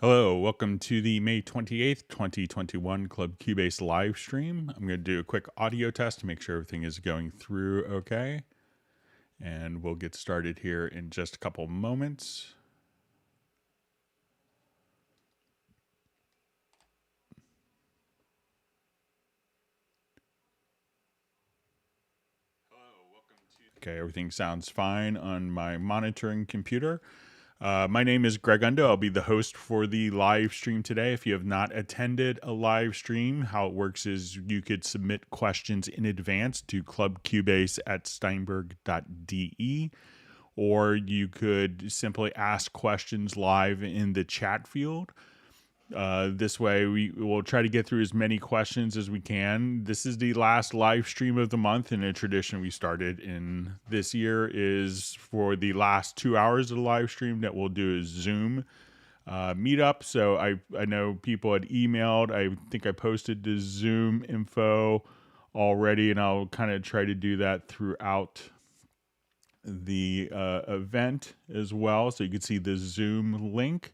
Hello, welcome to the May 28th, 2021 Club Cubase live stream. I'm going to do a quick audio test to make sure everything is going through okay. And we'll get started here in just a couple moments. Okay, everything sounds fine on my monitoring computer. My name is Greg Undo. I'll be the host for the live stream today. If you have not attended a live stream, how it works is you could submit questions in advance to clubcubase@steinberg.de, or you could simply ask questions live in the chat field. This way, we will try to get through as many questions as we can. This is the last live stream of the month, and a tradition we started in this year is for the last 2 hours of the live stream that we'll do a Zoom meetup. So I know people had emailed. I think I posted the Zoom info already, and I'll kind of try to do that throughout the event as well, so you can see the Zoom link.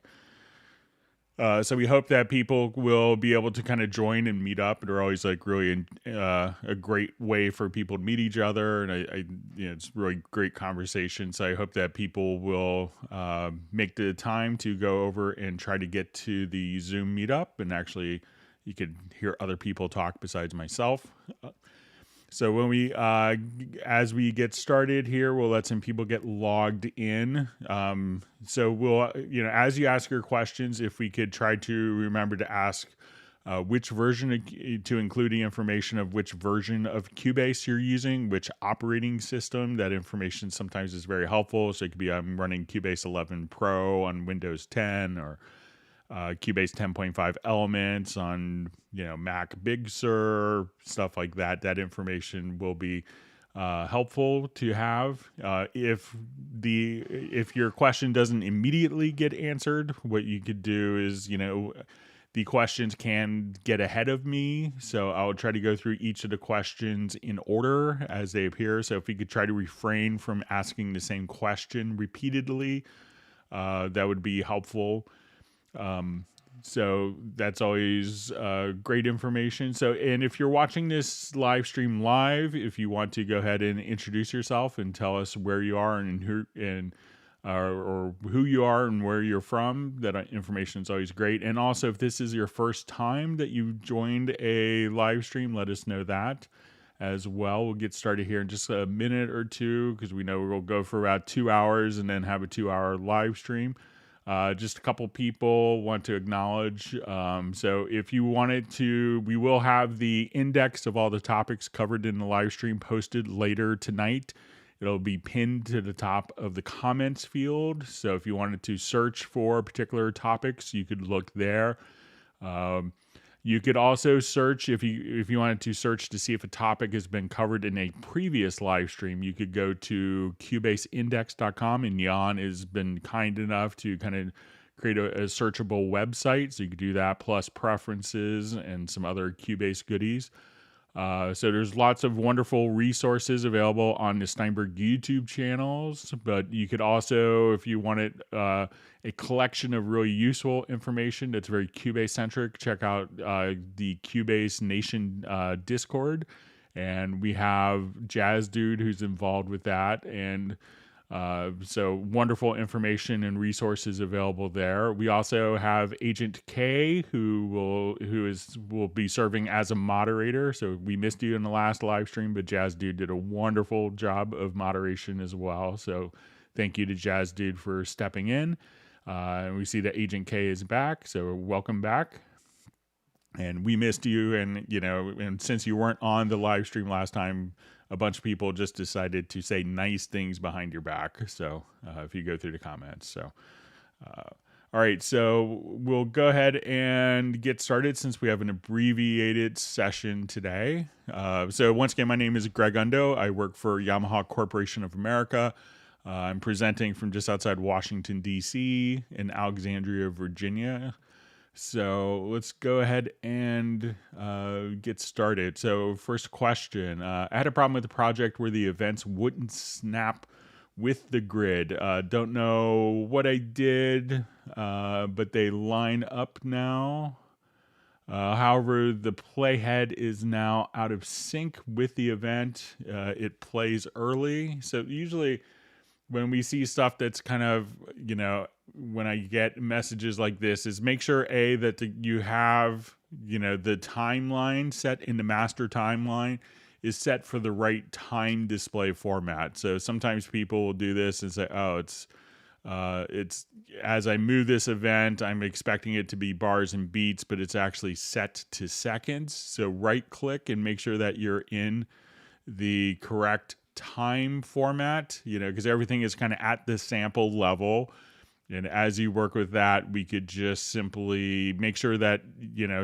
So we hope that people will be able to kind of join and meet up. They're always like really a great way for people to meet each other, and it's really great conversation. So I hope that people will make the time to go over and try to get to the Zoom meetup, and actually you could hear other people talk besides myself. So when we, as we get started here, we'll let some people get logged in. So we'll, as you ask your questions, if we could try to remember to ask which version to include the information of which version of Cubase you're using, which operating system. That information sometimes is very helpful. So it could be I'm running Cubase 11 Pro on Windows 10, or Cubase 10.5 Elements on Mac Big Sur, stuff like that. That information will be helpful to have. If your question doesn't immediately get answered, what you could do is the questions can get ahead of me, so I'll try to go through each of the questions in order as they appear. So if we could try to refrain from asking the same question repeatedly, that would be helpful. So that's always great information. So, and if you're watching this live stream live, if you want to go ahead and introduce yourself and tell us where you are and who you are and where you're from, that information is always great. And also, if this is your first time that you've joined a live stream, let us know that as well. We'll get started here in just a minute or two, because we know we'll go for about 2 hours and then have a 2-hour live stream. Just a couple people want to acknowledge. So if you wanted to, we will have the index of all the topics covered in the live stream posted later tonight. It'll be pinned to the top of the comments field. So if you wanted to search for particular topics, you could look there. You could also search, if you wanted to search to see if a topic has been covered in a previous live stream, you could go to cubaseindex.com, and Jan has been kind enough to kind of create a searchable website. So you could do that, plus preferences and some other Cubase goodies. So there's lots of wonderful resources available on the Steinberg YouTube channels, but you could also, if you wanted a collection of really useful information that's very Cubase-centric, check out the Cubase Nation Discord, and we have Jazz Dude who's involved with that, and so wonderful information and resources available there. We also have Agent K, who will be serving as a moderator. So we missed you in the last live stream, but Jazz Dude did a wonderful job of moderation as well. So thank you to Jazz Dude for stepping in. And we see that Agent K is back, so welcome back. And we missed you, and since you weren't on the live stream last time, a bunch of people just decided to say nice things behind your back. So if you go through the comments. So, all right. So we'll go ahead and get started since we have an abbreviated session today. So once again, my name is Greg Undo. I work for Yamaha Corporation of America. I'm presenting from just outside Washington, D.C. in Alexandria, Virginia. So let's go ahead and get started. So first question, I had a problem with the project where the events wouldn't snap with the grid. Don't know what I did, but they line up now. However, the playhead is now out of sync with the event. It plays early. So usually when we see stuff that's kind of, when I get messages like this, is make sure that you have, the timeline set in the master timeline is set for the right time display format. So sometimes people will do this and say, oh, it's as I move this event, I'm expecting it to be bars and beats, but it's actually set to seconds. So right click and make sure that you're in the correct time format, because everything is kind of at the sample level. And as you work with that, we could just simply make sure that,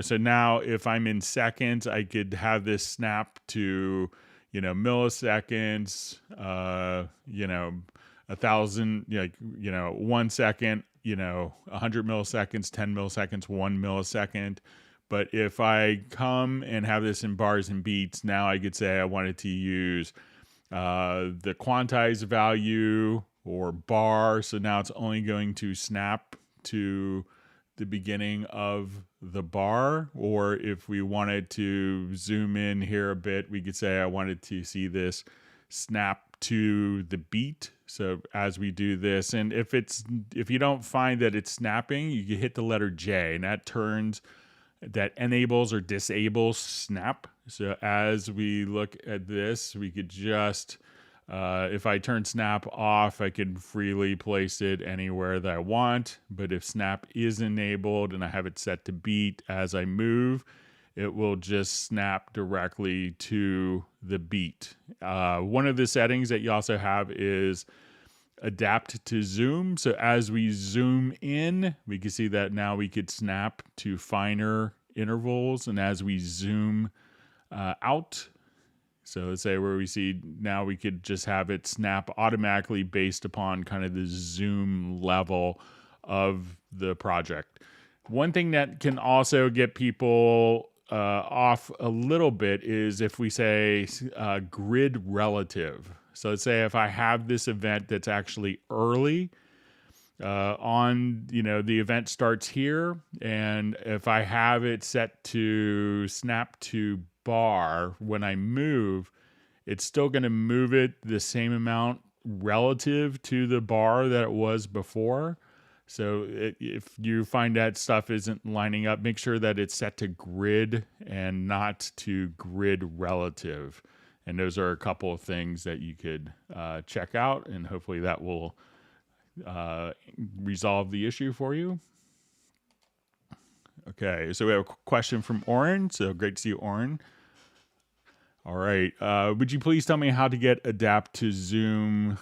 so now if I'm in seconds, I could have this snap to, milliseconds, 1,000, 1 second, 100 milliseconds, 10 milliseconds, 1 millisecond. But if I come and have this in bars and beats, now I could say I wanted to use the quantized value or bar. So now it's only going to snap to the beginning of the bar. Or if we wanted to zoom in here a bit, we could say I wanted to see this snap to the beat. So as we do this, and if you don't find that it's snapping, you can hit the letter J, and that enables or disables snap. So as we look at this, we could just, if I turn snap off, I can freely place it anywhere that I want. But if snap is enabled and I have it set to beat, as I move, it will just snap directly to the beat. One of the settings that you also have is adapt to zoom. So as we zoom in, we can see that now we could snap to finer intervals. And as we zoom out, so let's say where we see now we could just have it snap automatically based upon kind of the zoom level of the project. One thing that can also get people off a little bit is if we say grid relative. So let's say if I have this event that's actually early on, the event starts here, and if I have it set to snap to bar, when I move, it's still going to move it the same amount relative to the bar that it was before. So if you find that stuff isn't lining up, make sure that it's set to grid and not to grid relative. And those are a couple of things that you could check out, and hopefully that will resolve the issue for you. Okay, so we have a question from Oren. So great to see you, Oren. All right. Would you please tell me how to get adapt to zoom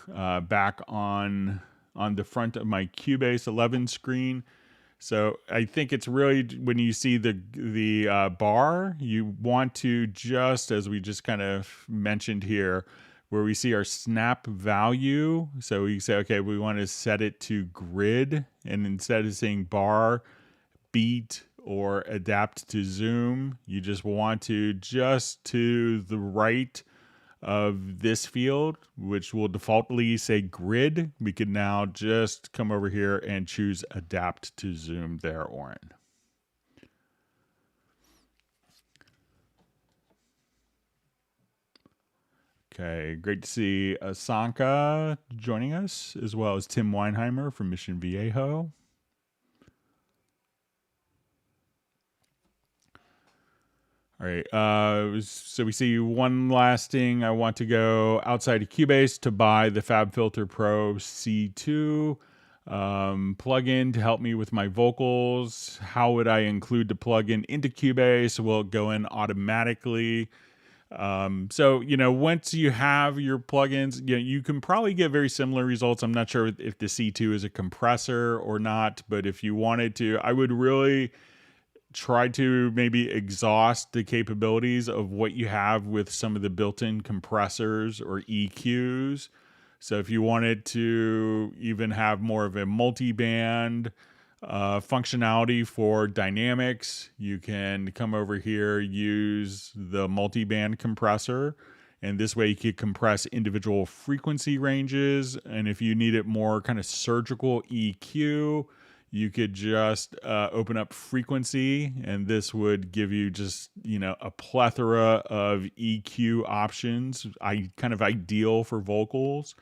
back on the front of my Cubase 11 screen? So I think it's really when you see the bar, you want to just, as we just kind of mentioned here, where we see our snap value. So we say, okay, we want to set it to grid, and instead of saying bar, beat, or adapt to zoom, you just want to just to the right of this field, which will defaultly say grid. We can now just come over here and choose adapt to zoom there, Oren. Okay, great to see Asanka joining us, as well as Tim Weinheimer from Mission Viejo. All right, so we see one last thing. I want to go outside of Cubase to buy the FabFilter Pro C2 plugin to help me with my vocals. How would I include the plugin into Cubase? Will it go in automatically? So, once you have your plugins, you can probably get very similar results. I'm not sure if the C2 is a compressor or not, but if you wanted to, I would really try to maybe exhaust the capabilities of what you have with some of the built-in compressors or EQs. So if you wanted to even have more of a multi-band functionality for dynamics, you can come over here, use the multi-band compressor, And this way you could compress individual frequency ranges. And if you need it more kind of surgical EQ, you could just open up frequency, and this would give you just, a plethora of EQ options, kind of ideal for vocals.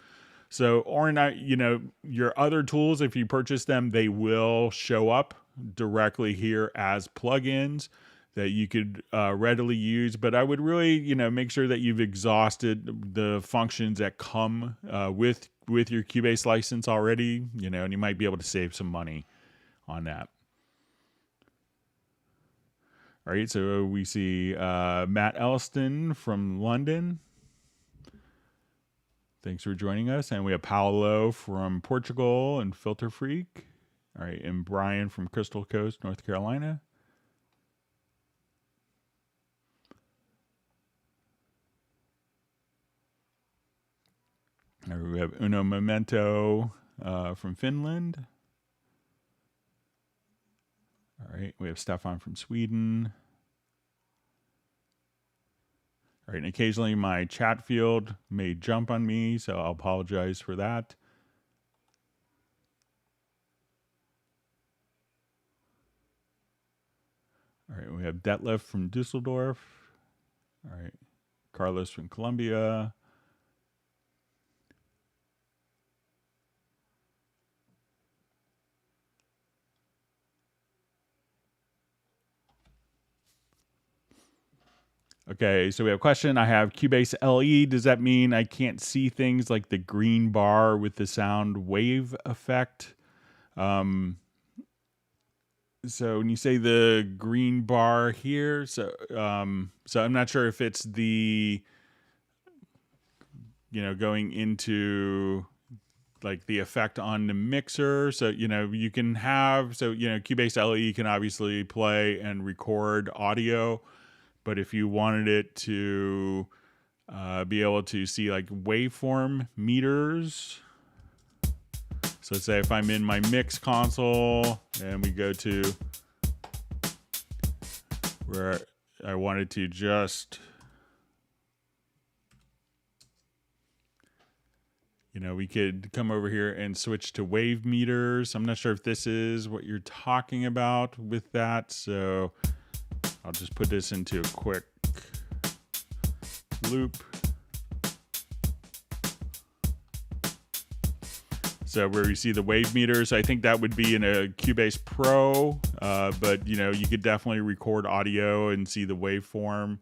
So, or not, your other tools, if you purchase them, they will show up directly here as plugins that you could readily use. But I would really, make sure that you've exhausted the functions that come with your Cubase license already, and you might be able to save some money on that. All right, so we see Matt Elston from London. Thanks for joining us. And we have Paolo from Portugal and Filter Freak. All right, and Brian from Crystal Coast, North Carolina. All right, we have Uno Memento from Finland. All right, we have Stefan from Sweden. All right, and occasionally my chat field may jump on me, so I'll apologize for that. All right, we have Detlef from Dusseldorf. All right, Carlos from Colombia. Okay, so we have a question. I have Cubase LE. Does that mean I can't see things like the green bar with the sound wave effect? So when you say the green bar here, so I'm not sure if it's the, going into like the effect on the mixer. So, you can have, Cubase LE can obviously play and record audio. But if you wanted it to be able to see like waveform meters, so let's say if I'm in my mix console and we go to where I wanted to just, we could come over here and switch to wave meters. I'm not sure if this is what you're talking about with that. So I'll just put this into a quick loop. So where you see the wave meters, I think that would be in a Cubase Pro, but you could definitely record audio and see the waveform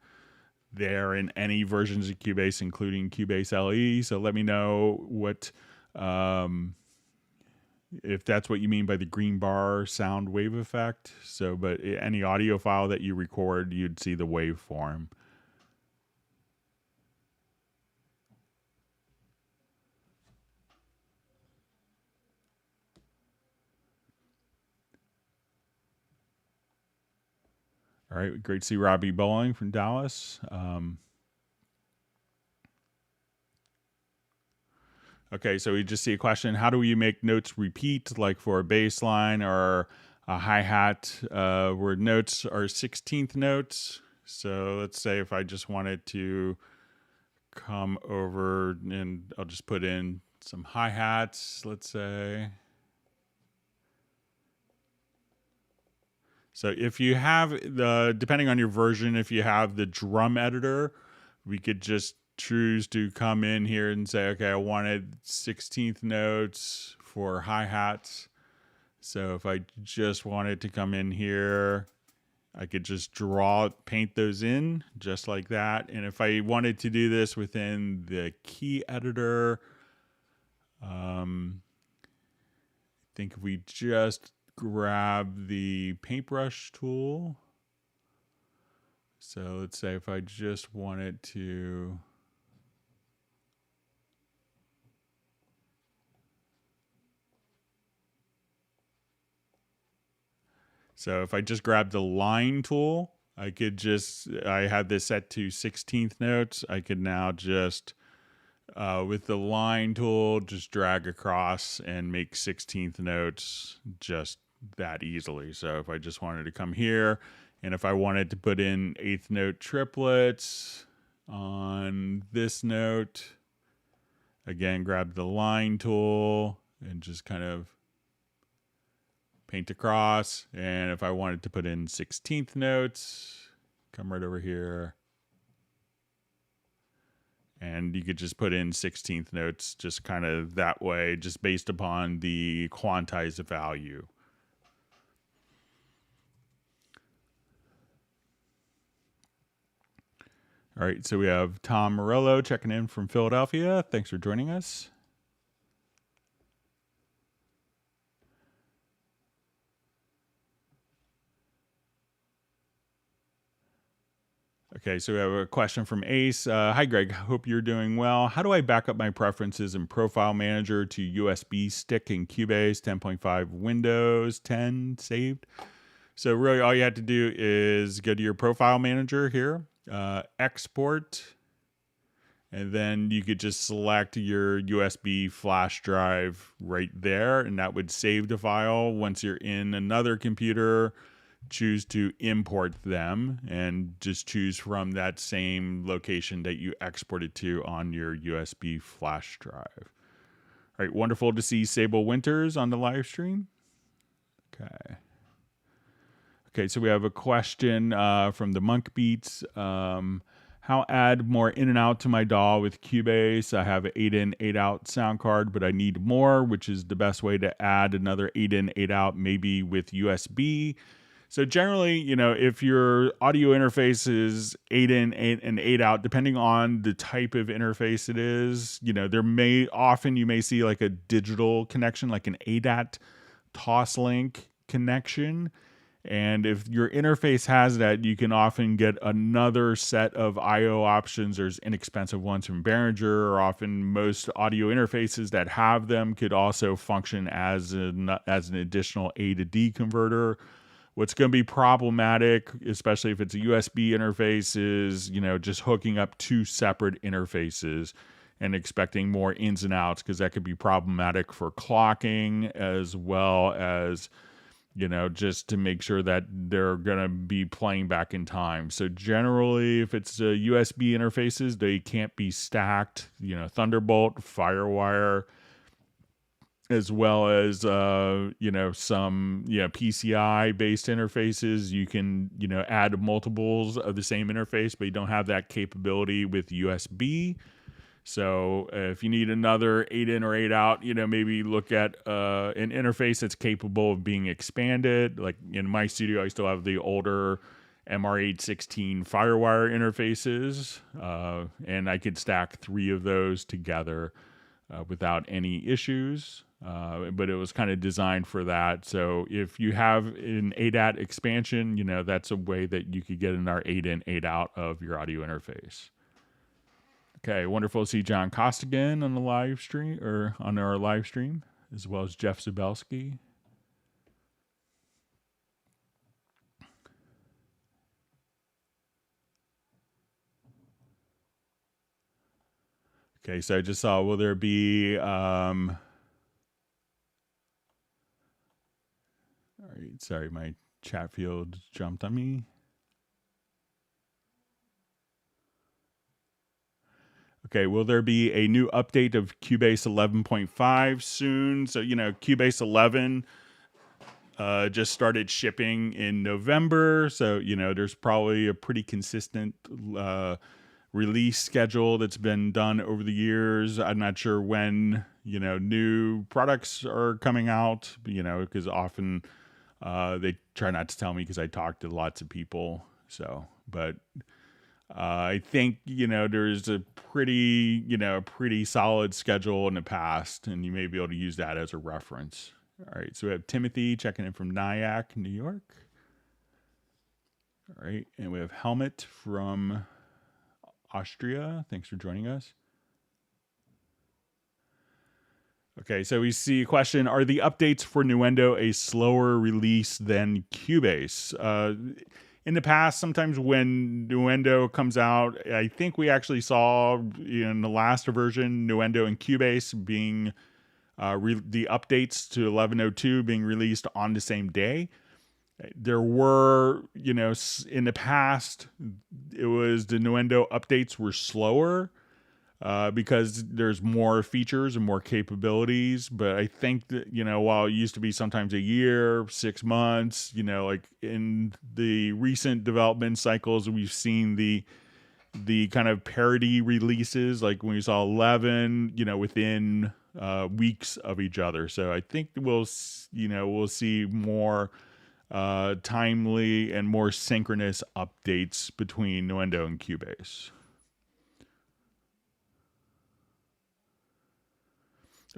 there in any versions of Cubase, including Cubase LE. So let me know what, if that's what you mean by the green bar sound wave effect. So, but any audio file that you record, you'd see the waveform. All right, great to see Robbie Bowling from Dallas. Okay, so we just see a question. How do we make notes repeat, like for a bass line or a hi-hat, where notes are 16th notes? So let's say if I just wanted to come over and I'll just put in some hi-hats, let's say. So if you have depending on your version, if you have the drum editor, we could just choose to come in here and say, okay, I wanted 16th notes for hi-hats. So if I just wanted to come in here, I could just paint those in just like that. And if I wanted to do this within the key editor, I think if we just grab the paintbrush tool. So let's say if I just wanted to, so if I just grab the line tool, I had this set to 16th notes. I could now just, with the line tool, just drag across and make 16th notes just that easily. So if I just wanted to come here, and if I wanted to put in 8th note triplets, on this note. Again, grab the line tool and just kind of paint across. And if I wanted to put in 16th notes, come right over here. And you could just put in 16th notes just kind of that way, just based upon the quantized value. All right, so we have Tom Morello checking in from Philadelphia. Thanks for joining us. Okay, so we have a question from Ace. Hi, Greg. Hope you're doing well. How do I back up my preferences in Profile Manager to USB stick in Cubase 10.5 Windows 10 saved? So really all you have to do is go to your Profile Manager here, export, and then you could just select your USB flash drive right there, and that would save the file. Once you're in another computer, choose to import them and just choose from that same location that you exported to on your USB flash drive. All right, wonderful to see Sable Winters on the live stream. Okay, so we have a question from the Monk Beats. How add more in and out to my DAW with Cubase? I have an 8-in, 8-out sound card, but I need more, which is the best way to add another 8-in, 8-out, maybe with USB. So generally, you know, if your audio interface is 8-in, 8-out, depending on the type of interface it is, you know, you may see like a digital connection, like an ADAT Toslink connection. And if your interface has that, you can often get another set of I/O options. There's inexpensive ones from Behringer, or often most audio interfaces that have them could also function as an additional A to D converter. What's going to be problematic, especially if it's a USB interface, is, you know, just hooking up two separate interfaces and expecting more ins and outs, because that could be problematic for clocking, as well as, you know, just to make sure that they're going to be playing back in time. So generally, if it's USB interfaces, they can't be stacked. You know, Thunderbolt, FireWire, as well as, you know, some, you know, PCI based interfaces. You can, you know, add multiples of the same interface, but you don't have that capability with USB. So if you need another 8-in or 8-out, you know, maybe look at an interface that's capable of being expanded. Like in my studio, I still have the older MR816 FireWire interfaces, and I could stack 3 of those together without any issues. But it was kind of designed for that. So if you have an ADAT expansion, you know, that's a way that you could get another 8-in, 8-out of your audio interface. Okay, wonderful to see John Costigan on the live stream, or on our live stream, as well as Jeff Zabelski. Okay, so I just saw, will there be all right, sorry, my chat field jumped on me. Okay, will there be a new update of Cubase 11.5 soon? So, you know, Cubase 11 just started shipping in November. So, you know, there's probably a pretty consistent release schedule that's been done over the years. I'm not sure when, you know, new products are coming out, you know, because often they try not to tell me because I talk to lots of people. So, but I think, you know, there's a pretty solid schedule in the past, and you may be able to use that as a reference. All right, so we have Timothy checking in from Nyack, New York. All right, and we have Helmut from Austria. Thanks for joining us. Okay, so we see a question: are the updates for Nuendo a slower release than Cubase? In the past, sometimes when Nuendo comes out, I think we actually saw in the last version, Nuendo and Cubase being the updates to 11.02 being released on the same day. There were, in the past, it was the Nuendo updates were slower because there's more features and more capabilities. But I think that, while it used to be sometimes a year, 6 months, like in the recent development cycles, we've seen the kind of parity releases, like when we saw 11, within weeks of each other. So I think we'll see more timely and more synchronous updates between Nuendo and Cubase.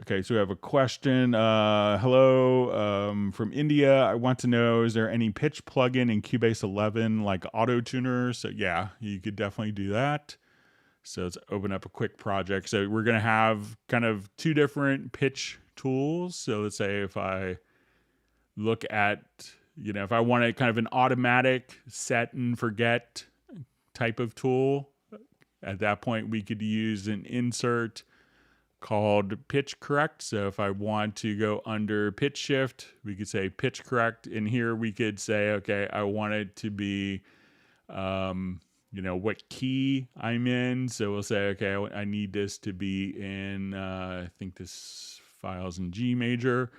Okay, so we have a question. Hello, from India. I want to know, is there any pitch plugin in Cubase 11 like Auto Tuner? So yeah, you could definitely do that. So let's open up a quick project. So we're going to have kind of two different pitch tools. So let's say if I look at, if I wanted kind of an automatic set and forget type of tool, at that point we could use an insert called pitch correct. So if I want to go under pitch shift, we could say pitch correct. And here we could say, okay, I want it to be, what key I'm in. So we'll say, okay, I need this to be in, I think this file's in G major.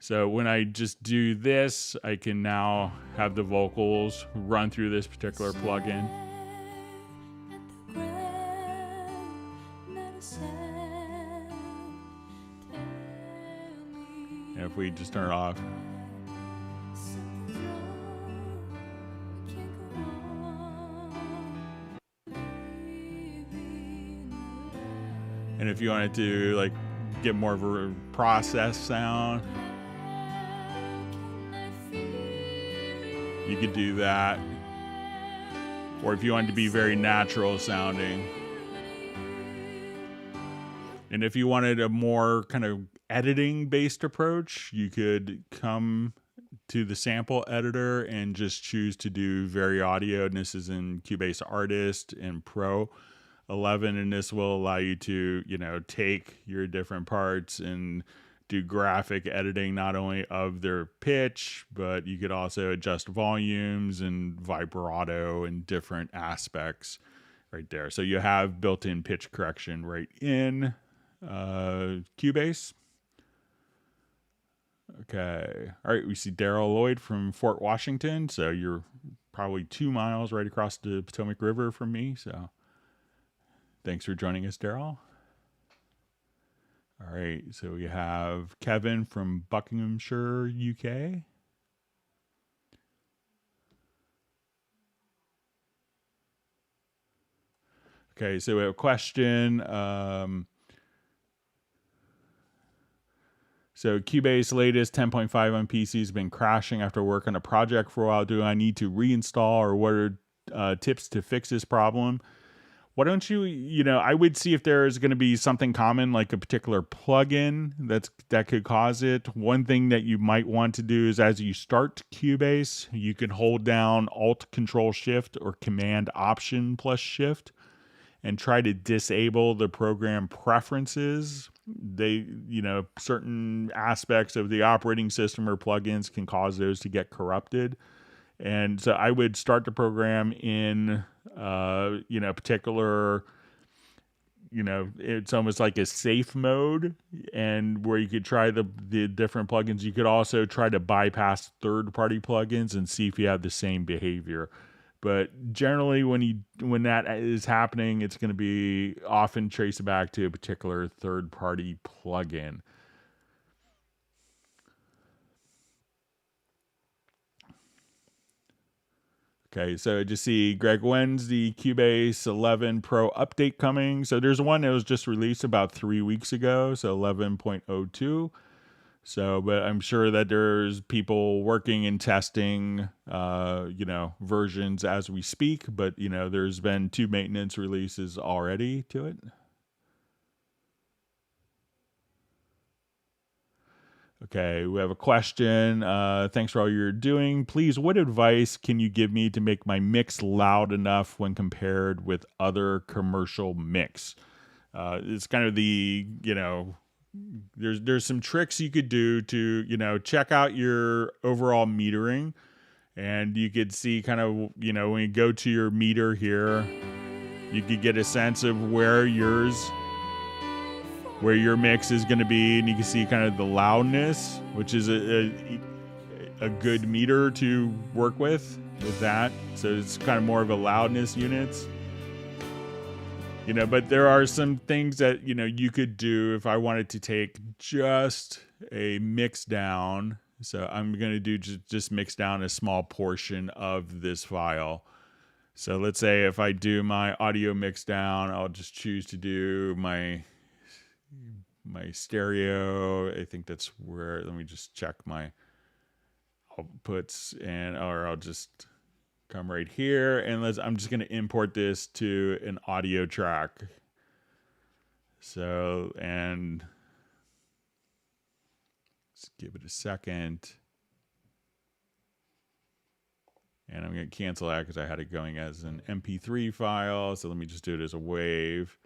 So when I just do this, I can now have the vocals run through this particular plugin. And if we just turn it off. And if you wanted to like get more of a process sound, you could do that. Or if you wanted to be very natural sounding. And if you wanted a more kind of editing based approach, you could come to the sample editor and just choose to do VariAudio. And this is in Cubase Artist and Pro 11. And this will allow you to, take your different parts and do graphic editing, not only of their pitch, but you could also adjust volumes and vibrato and different aspects right there. So you have built-in pitch correction right in Cubase. Okay. All right. We see Daryl Lloyd from Fort Washington. So you're probably 2 miles right across the Potomac River from me. So thanks for joining us, Daryl. All right. So we have Kevin from Buckinghamshire, UK. Okay. So we have a question. So Cubase latest 10.5 on PC has been crashing after work on a project for a while. Do I need to reinstall, or what are tips to fix this problem? Why don't you, I would see if there is going to be something common, like a particular plugin that could cause it. One thing that you might want to do is, as you start Cubase, you can hold down Alt Control Shift or Command Option plus Shift and try to disable the program preferences. Certain aspects of the operating system or plugins can cause those to get corrupted. And so I would start the program in, particular, it's almost like a safe mode, and where you could try the different plugins. You could also try to bypass third-party plugins and see if you have the same behavior. But generally, when that is happening, it's going to be often traced back to a particular third-party plugin. Okay, so I just see Greg, when's the Cubase 11 Pro update coming? So there's one that was just released about 3 weeks ago, so 11.02. So, but I'm sure that there's people working and testing, versions as we speak. But, there's been 2 maintenance releases already to it. Okay, we have a question. Thanks for all you're doing. Please, what advice can you give me to make my mix loud enough when compared with other commercial mix? It's kind of the, there's some tricks you could do to, check out your overall metering. And you could see kind of, you know, when you go to your meter here, you could get a sense of where your mix is going to be, and you can see kind of the loudness, which is a good meter to work with that. So it's kind of more of a loudness units. You know, but there are some things that, you know, you could do if I wanted to take just a mix down. So I'm going to do just mix down a small portion of this file. So let's say if I do my audio mix down, I'll just choose to do my stereo. I think that's where, let me just check my outputs, or I'll just come right here, and I'm just going to import this to an audio track. So, and let's give it a second. And I'm going to cancel that because I had it going as an MP3 file. So let me just do it as a wave.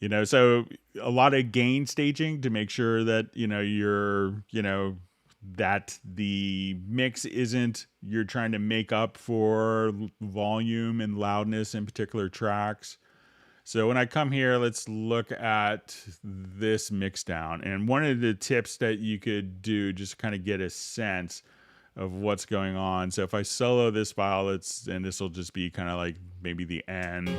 You know, so a lot of gain staging to make sure that, you know, that the mix isn't, you're trying to make up for volume and loudness in particular tracks. So when I come here, let's look at this mix down. And one of the tips that you could do just to kind of get a sense of what's going on. So if I solo this file, and this will just be kind of like maybe the end.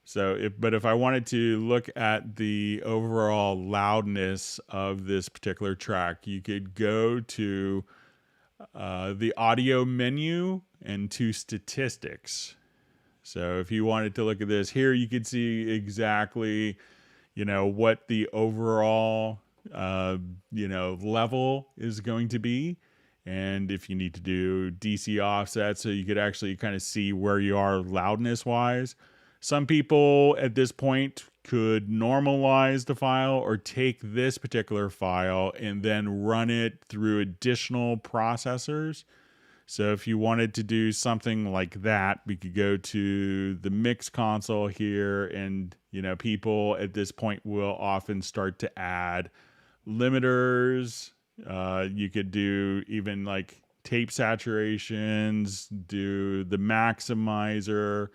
So if I wanted to look at the overall loudness of this particular track, you could go to the audio menu and to statistics. So if you wanted to look at this here, you could see exactly, you know, what the overall, you know, level is going to be. And if you need to do DC offset, so you could actually kind of see where you are loudness wise. Some people at this point could normalize the file or take this particular file and then run it through additional processors. So if you wanted to do something like that, we could go to the mix console here, and, you know, people at this point will often start to add limiters. You could do even like tape saturations, do the maximizer,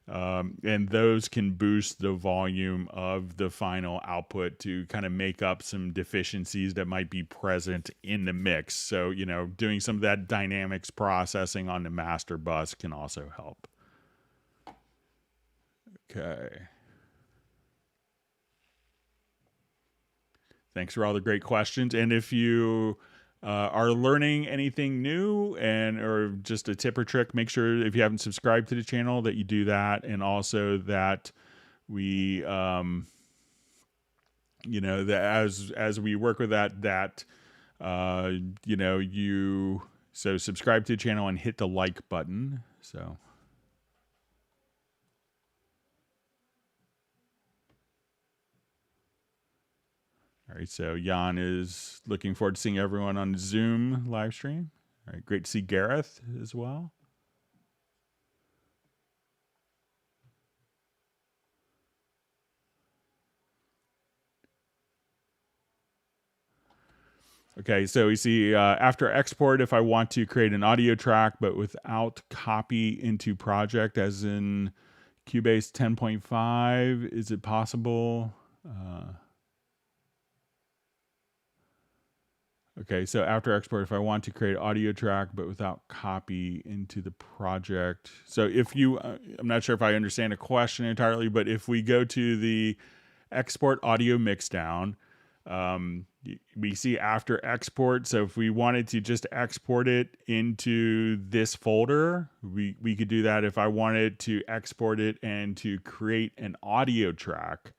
and those can boost the volume of the final output to kind of make up some deficiencies that might be present in the mix. So, you know, doing some of that dynamics processing on the master bus can also help. Okay. Thanks for all the great questions. And if you are learning anything new or just a tip or trick, make sure if you haven't subscribed to the channel that you do that, and also that we you know, that as we work with that you know, so subscribe to the channel and hit the like button. So all right, so Jan is looking forward to seeing everyone on Zoom live stream. All right, great to see Gareth as well. Okay, so we see after export, if I want to create an audio track but without copy into project, as in Cubase 10.5, is it possible? Okay, so after export, if I want to create audio track but without copy into the project. So if you, I'm not sure if I understand the question entirely, but if we go to the export audio mixdown, we see after export. So if we wanted to just export it into this folder, we could do that. If I wanted to export it and to create an audio track,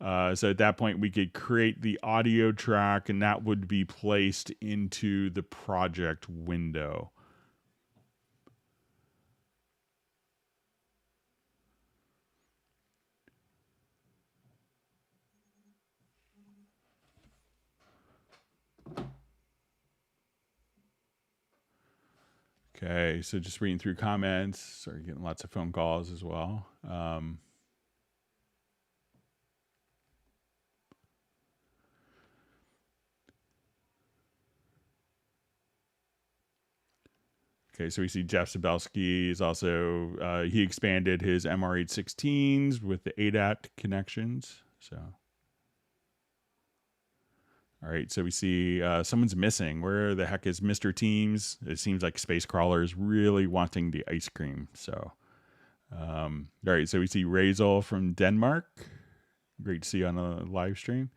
so at that point, we could create the audio track, and that would be placed into the project window. Okay, so just reading through comments. Sorry, getting lots of phone calls as well. Okay, so we see Jeff Sabelski is also, he expanded his MR816s with the ADAT connections. So, all right, so we see someone's missing. Where the heck is Mr. Teams? It seems like Space Crawler is really wanting the ice cream. So, all right, so we see Razel from Denmark. Great to see you on a live stream.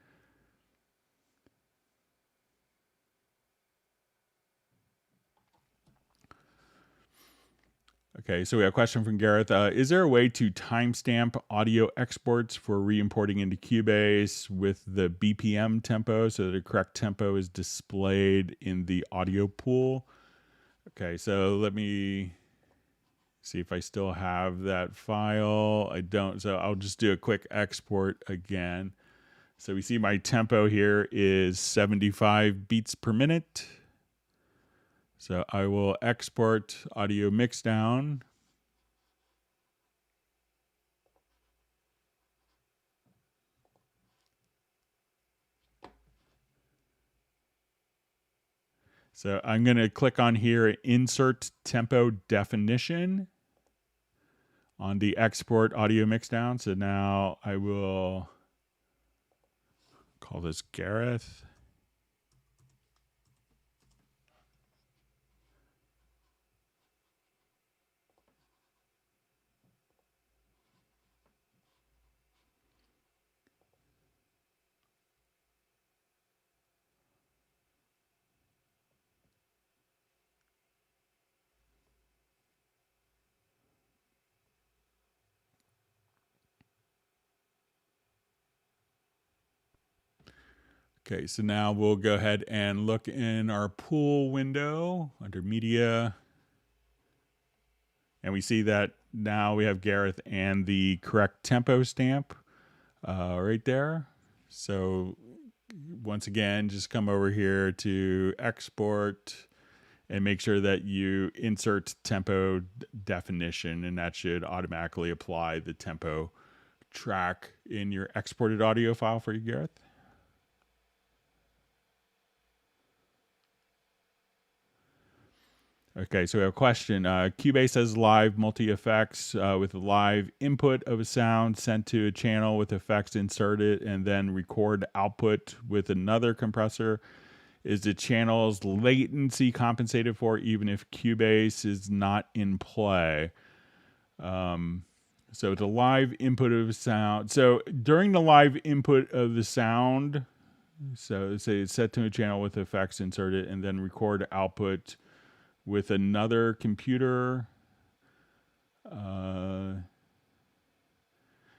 Okay, so we have a question from Gareth. Is there a way to timestamp audio exports for re-importing into Cubase with the BPM tempo so that the correct tempo is displayed in the audio pool? Okay, so let me see if I still have that file. I don't, so I'll just do a quick export again. So we see my tempo here is 75 beats per minute. So I will export audio mixdown. So I'm going to click on here, insert tempo definition on the export audio mixdown. So now I will call this Gareth. Okay, so now we'll go ahead and look in our pool window under media. And we see that now we have Gareth and the correct tempo stamp right there. So once again, just come over here to export and make sure that you insert tempo definition, and that should automatically apply the tempo track in your exported audio file for you, Gareth. Okay, so we have a question. Cubase has live multi-effects with a live input of a sound sent to a channel with effects inserted and then record output with another compressor. Is the channel's latency compensated for even if Cubase is not in play? So the live input of the sound. So during the live input of the sound, so say it's set to a channel with effects inserted and then record output with another computer.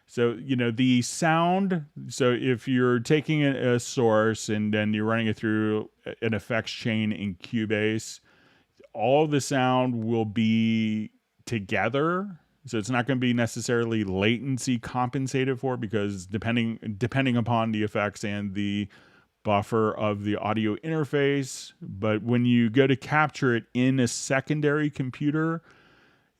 So, you know, the sound, so if you're taking a source and then you're running it through an effects chain in Cubase, all the sound will be together. So it's not going to be necessarily latency compensated for, because depending upon the effects and the buffer of the audio interface. But when you go to capture it in a secondary computer,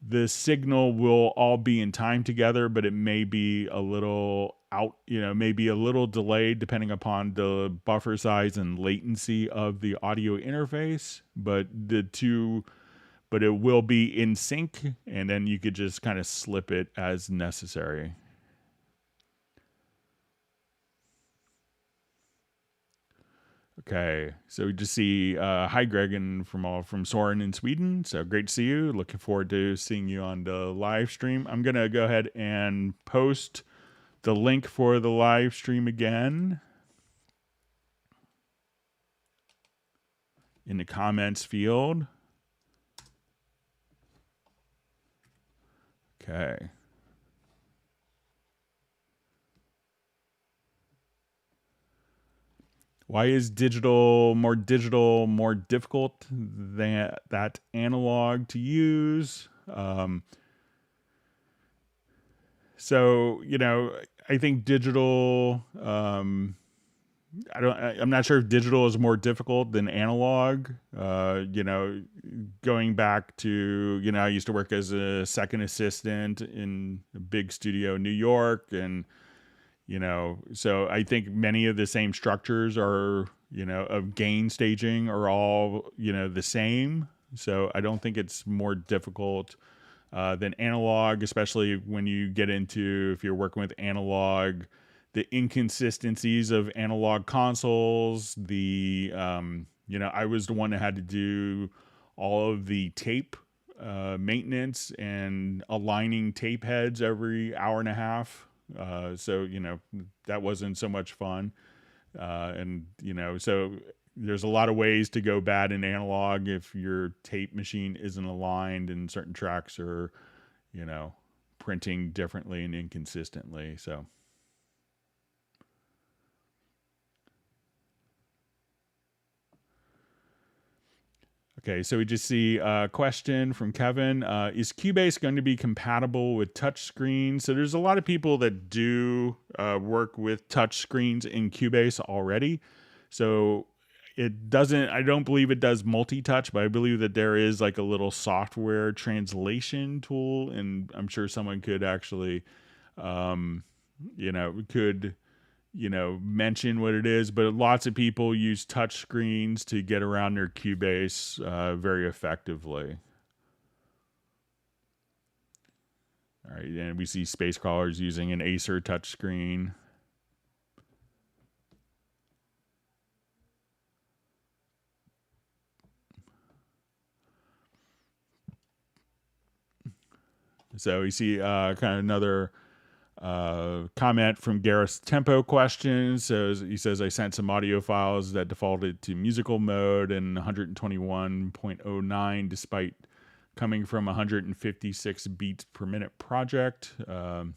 the signal will all be in time together, but it may be a little out, maybe a little delayed depending upon the buffer size and latency of the audio interface. But it will be in sync, and then you could just kind of slip it as necessary. Okay, so we just see hi Greg and from Soren in Sweden. So great to see you. Looking forward to seeing you on the live stream. I'm gonna go ahead and post the link for the live stream again in the comments field. Okay. Why is digital more difficult than that analog to use? So, I think digital, I'm not sure if digital is more difficult than analog. Going back to, I used to work as a second assistant in a big studio in New York. And, so I think many of the same structures are, of gain staging are all, the same. So I don't think it's more difficult than analog, especially when you get into, if you're working with analog, the inconsistencies of analog consoles. I was the one that had to do all of the tape maintenance and aligning tape heads every hour and a half. So that wasn't so much fun. So there's a lot of ways to go bad in analog if your tape machine isn't aligned and certain tracks are, printing differently and inconsistently. So. Okay, so we just see a question from Kevin. Is Cubase going to be compatible with touchscreens? So there's a lot of people that do work with touchscreens in Cubase already. So I don't believe it does multi-touch, but I believe that there is like a little software translation tool, and I'm sure someone could actually, mention what it is, but lots of people use touch screens to get around their Cubase very effectively. All right, and we see Space Crawlers using an Acer touchscreen. So we see kind of another comment from Gareth's tempo question. So he says, I sent some audio files that defaulted to musical mode and 121.09 despite coming from 156 beats per minute project. And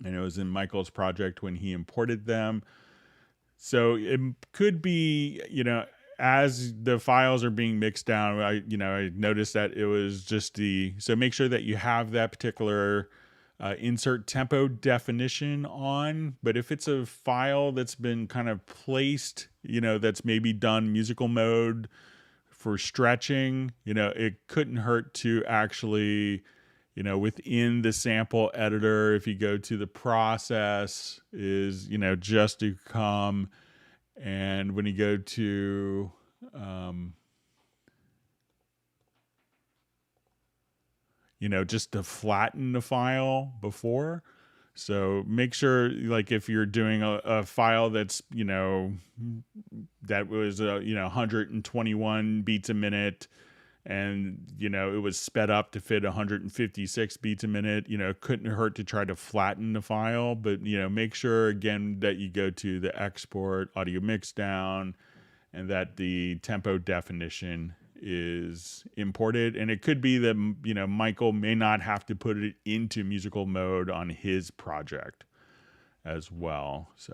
it was in Michael's project when he imported them. So it could be, as the files are being mixed down, I noticed that it was just so make sure that you have that particular insert tempo definition on. But if it's a file that's been kind of placed, that's maybe done musical mode for stretching, it couldn't hurt to actually, within the sample editor, if you go to the process, is, just to come, and when you go to just to flatten the file before. So make sure, like, if you're doing a file that's, that was, 121 beats a minute, and, it was sped up to fit 156 beats a minute, it couldn't hurt to try to flatten the file. But, make sure, again, that you go to the export, audio mix down, and that the tempo definition is imported. And it could be that, Michael may not have to put it into musical mode on his project as well. So.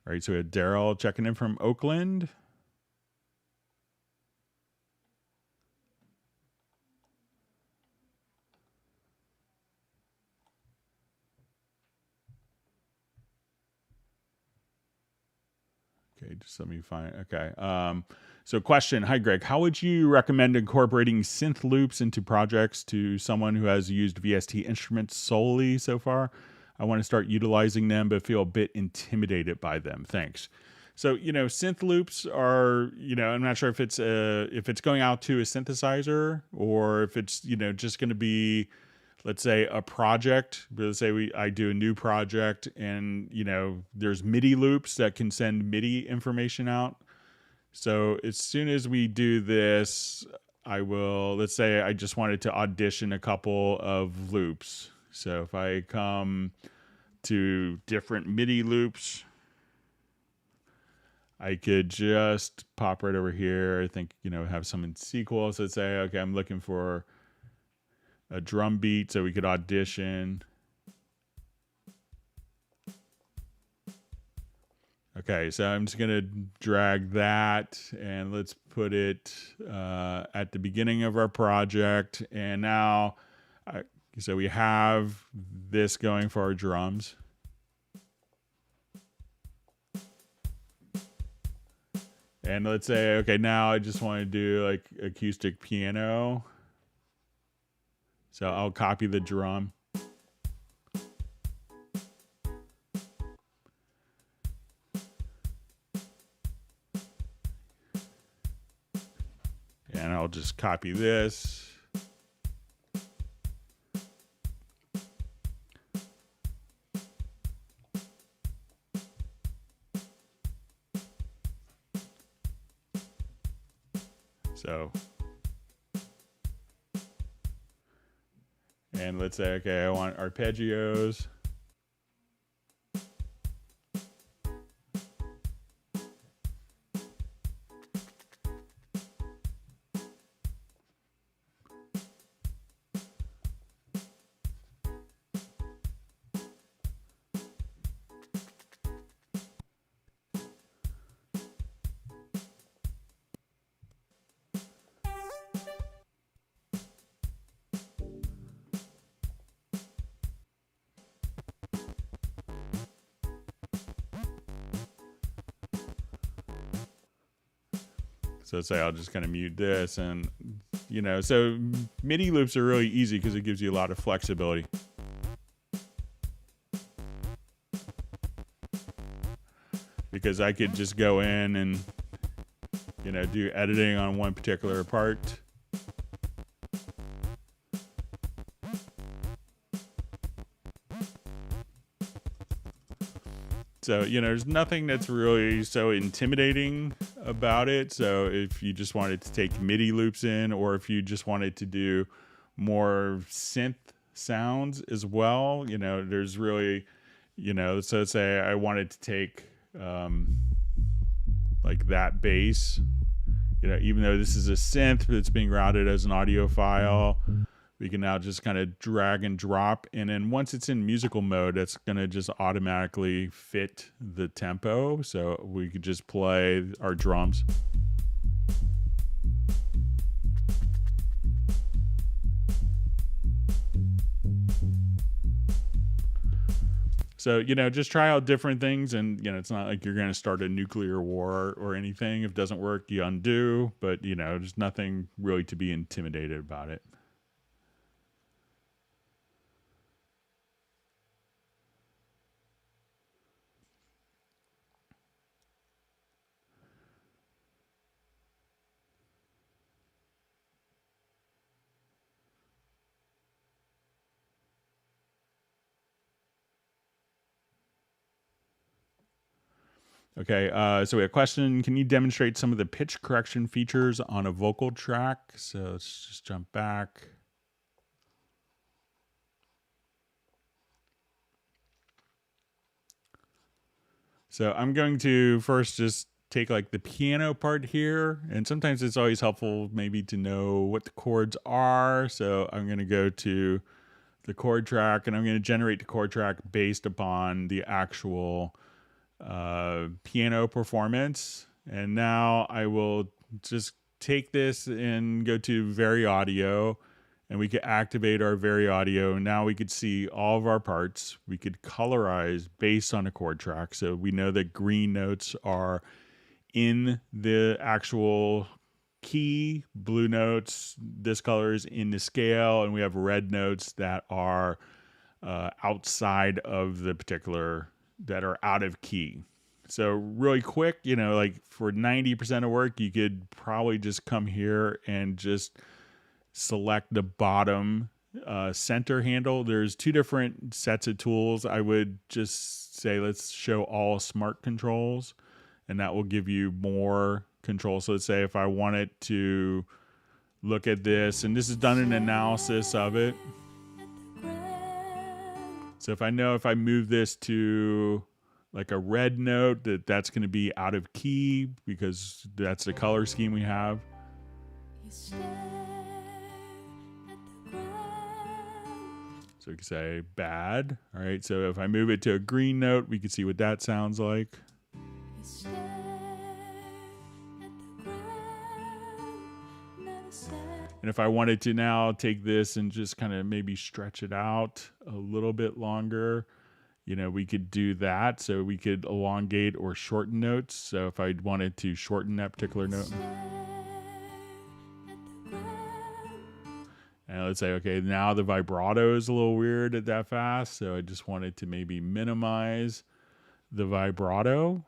All right, so we had Daryl checking in from Oakland. Okay, just let me find. Okay. So question. Hi, Greg. How would you recommend incorporating synth loops into projects to someone who has used VST instruments solely so far? I want to start utilizing them, but feel a bit intimidated by them. Thanks. So, synth loops are, I'm not sure if it's going out to a synthesizer, or if it's, just going to be, let's say, a project. Let's say I do a new project, and there's MIDI loops that can send MIDI information out. So as soon as we do this, let's say I just wanted to audition a couple of loops. So if I come to different MIDI loops, I could just pop right over here. I think, have some in sequel. So let's say, okay, I'm looking for a drum beat, so we could audition. Okay, so I'm just gonna drag that, and let's put it at the beginning of our project. And now So we have this going for our drums. And let's say, okay, now I just want to do like acoustic piano. So I'll copy the drum. And I'll just copy this. So, and let's say, okay, I want arpeggios. So say I'll just kind of mute this, and you know, so MIDI loops are really easy because it gives you a lot of flexibility. Because I could just go in and, you know, do editing on one particular part. So, you know, there's nothing that's really so intimidating about it. So if you just wanted to take MIDI loops in, or if you just wanted to do more synth sounds as well, you know, there's really, you know, so say I wanted to take like that bass, you know, even though this is a synth that's being routed as an audio file, we can now just kind of drag and drop. And then once it's in musical mode, it's going to just automatically fit the tempo. So we could just play our drums. So, you know, just try out different things. And, you know, it's not like you're going to start a nuclear war or anything. If it doesn't work, you undo. But, you know, there's nothing really to be intimidated about it. Okay, so we have a question. Can you demonstrate some of the pitch correction features on a vocal track? So let's just jump back. So I'm going to first just take like the piano part here. And sometimes it's always helpful maybe to know what the chords are. So I'm going to go to the chord track, and I'm going to generate the chord track based upon the actual piano performance. And now I will just take this and go to VariAudio, and we could activate our VariAudio. Now we could see all of our parts. We could colorize based on a chord track. So we know that green notes are in the actual key, blue notes, this color is in the scale, and we have red notes that are outside of the particular, that are out of key. So really quick, you know, like for 90% of work, you could probably just come here and just select the bottom center handle. There's two different sets of tools. I would just say, let's show all smart controls, and that will give you more control. So let's say if I wanted to look at this, and this is done an analysis of it. So if I know if I move this to like a red note, that's going to be out of key because that's the color scheme we have. So we can say bad. All right. So if I move it to a green note, we can see what that sounds like. And if I wanted to now take this and just kind of maybe stretch it out a little bit longer, we could do that. So we could elongate or shorten notes. So if I wanted to shorten that particular note, and let's say, okay, now the vibrato is a little weird at that fast. So I just wanted to maybe minimize the vibrato.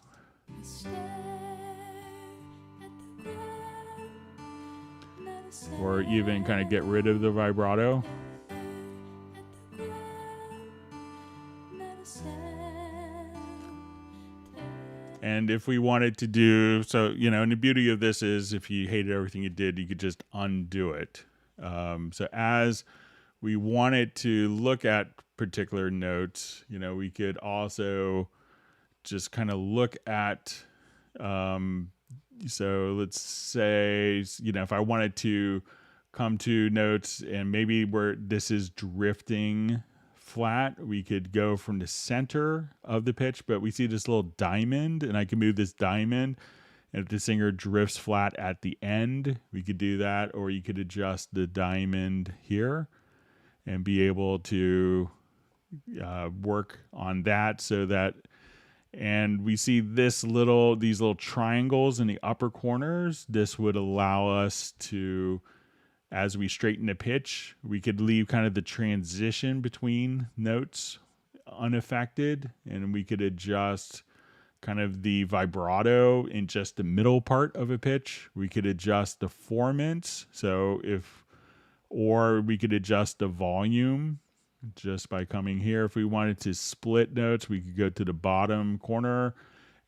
Or even kind of get rid of the vibrato. And if we wanted to do, so, and the beauty of this is if you hated everything you did, you could just undo it. So as we wanted to look at particular notes, we could also just kind of look at, so let's say, if I wanted to come to notes and maybe where this is drifting flat, we could go from the center of the pitch, but we see this little diamond, and I can move this diamond, and if the singer drifts flat at the end, we could do that, or you could adjust the diamond here and be able to work on that so that, and we see these little triangles in the upper corners. This would allow us to, as we straighten the pitch, we could leave kind of the transition between notes unaffected, and we could adjust kind of the vibrato in just the middle part of a pitch. We could adjust the formants, or we could adjust the volume just by coming here. If we wanted to split notes, we could go to the bottom corner.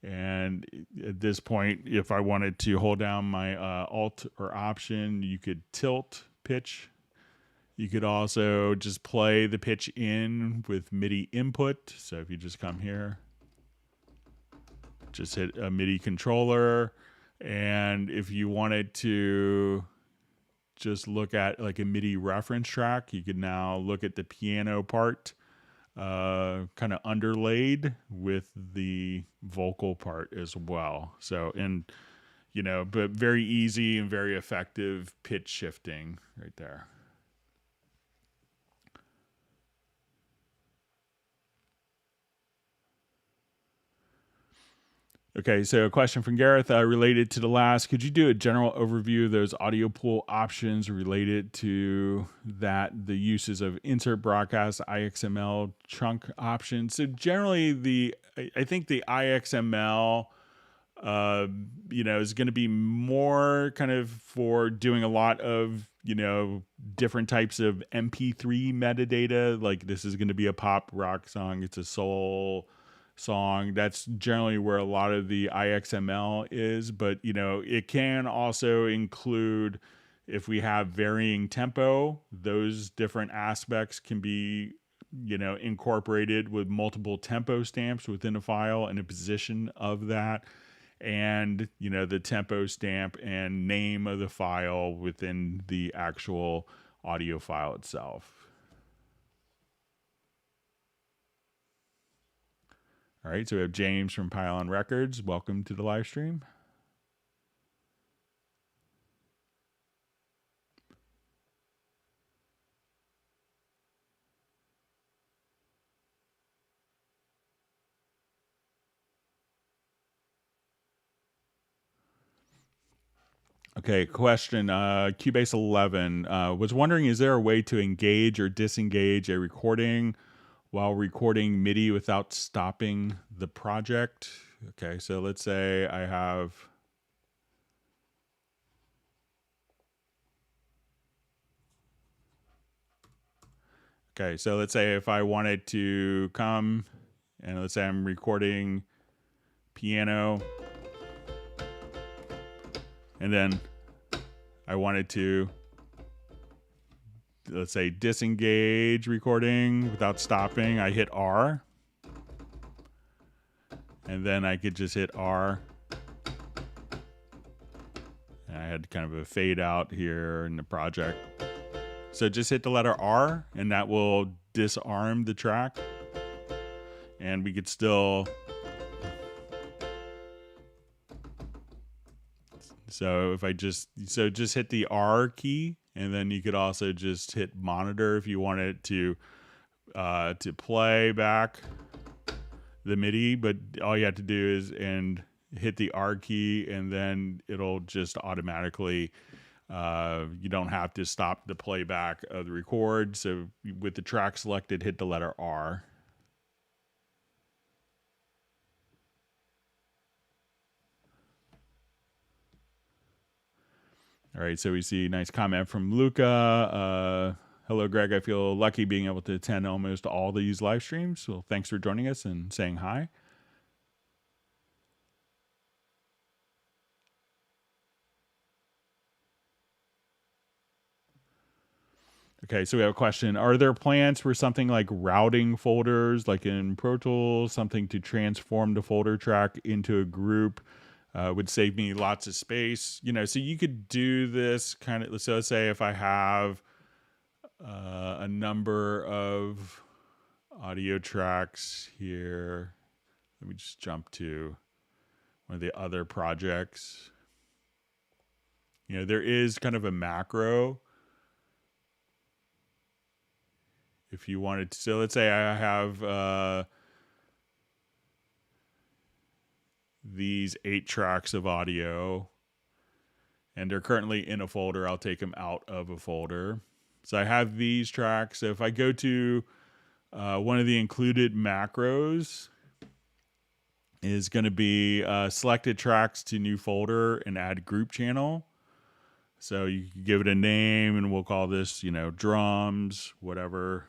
And at this point, if I wanted to hold down my Alt or Option, you could tilt pitch. You could also just play the pitch in with MIDI input. So if you just come here, just hit a MIDI controller. And if you wanted to just look at like a MIDI reference track, you could now look at the piano part kind of underlaid with the vocal part as well. So, but very easy and very effective pitch shifting right there. Okay, so a question from Gareth related to the last. Could you do a general overview of those audio pool options related to that, the uses of insert broadcast, IXML chunk options? So generally, I think the IXML, is going to be more kind of for doing a lot of, different types of MP3 metadata. Like this is going to be a pop rock song. It's a soul song. That's generally where a lot of the IXML is, but it can also include, if we have varying tempo, those different aspects can be incorporated with multiple tempo stamps within a file and a position of that, and the tempo stamp and name of the file within the actual audio file itself. All right, so we have James from Pylon Records. Welcome to the live stream. Okay, question. Cubase 11 was wondering, is there a way to engage or disengage a recording while recording MIDI without stopping the project? Okay, so let's say I have... Okay, so let's say if I wanted to come, and let's say I'm recording piano, and then I wanted to, let's say, disengage recording without stopping, I hit R. And then I could just hit R. And I had kind of a fade out here in the project. So just hit the letter R, and that will disarm the track. And we could still... So if I just hit the R key, And then you could also just hit monitor if you wanted to play back the MIDI, but all you have to do is hit the R key, and then it'll just automatically, you don't have to stop the playback of the record. So with the track selected, hit the letter R. All right, so we see a nice comment from Luca. Hello, Greg. I feel lucky being able to attend almost all these live streams. So thanks for joining us and saying hi. Okay, so we have a question. Are there plans for something like routing folders, like in Pro Tools, something to transform the folder track into a group? Would save me lots of space. So you could do this kind of, so let's say if I have a number of audio tracks here. Let me just jump to one of the other projects. There is kind of a macro if you wanted to. So let's say I have these 8 tracks of audio, and they're currently in a folder. I'll take them out of a folder. So I have these tracks. So if I go to one of the included macros, is going to be selected tracks to new folder and add group channel. So you can give it a name, and we'll call this, drums, whatever.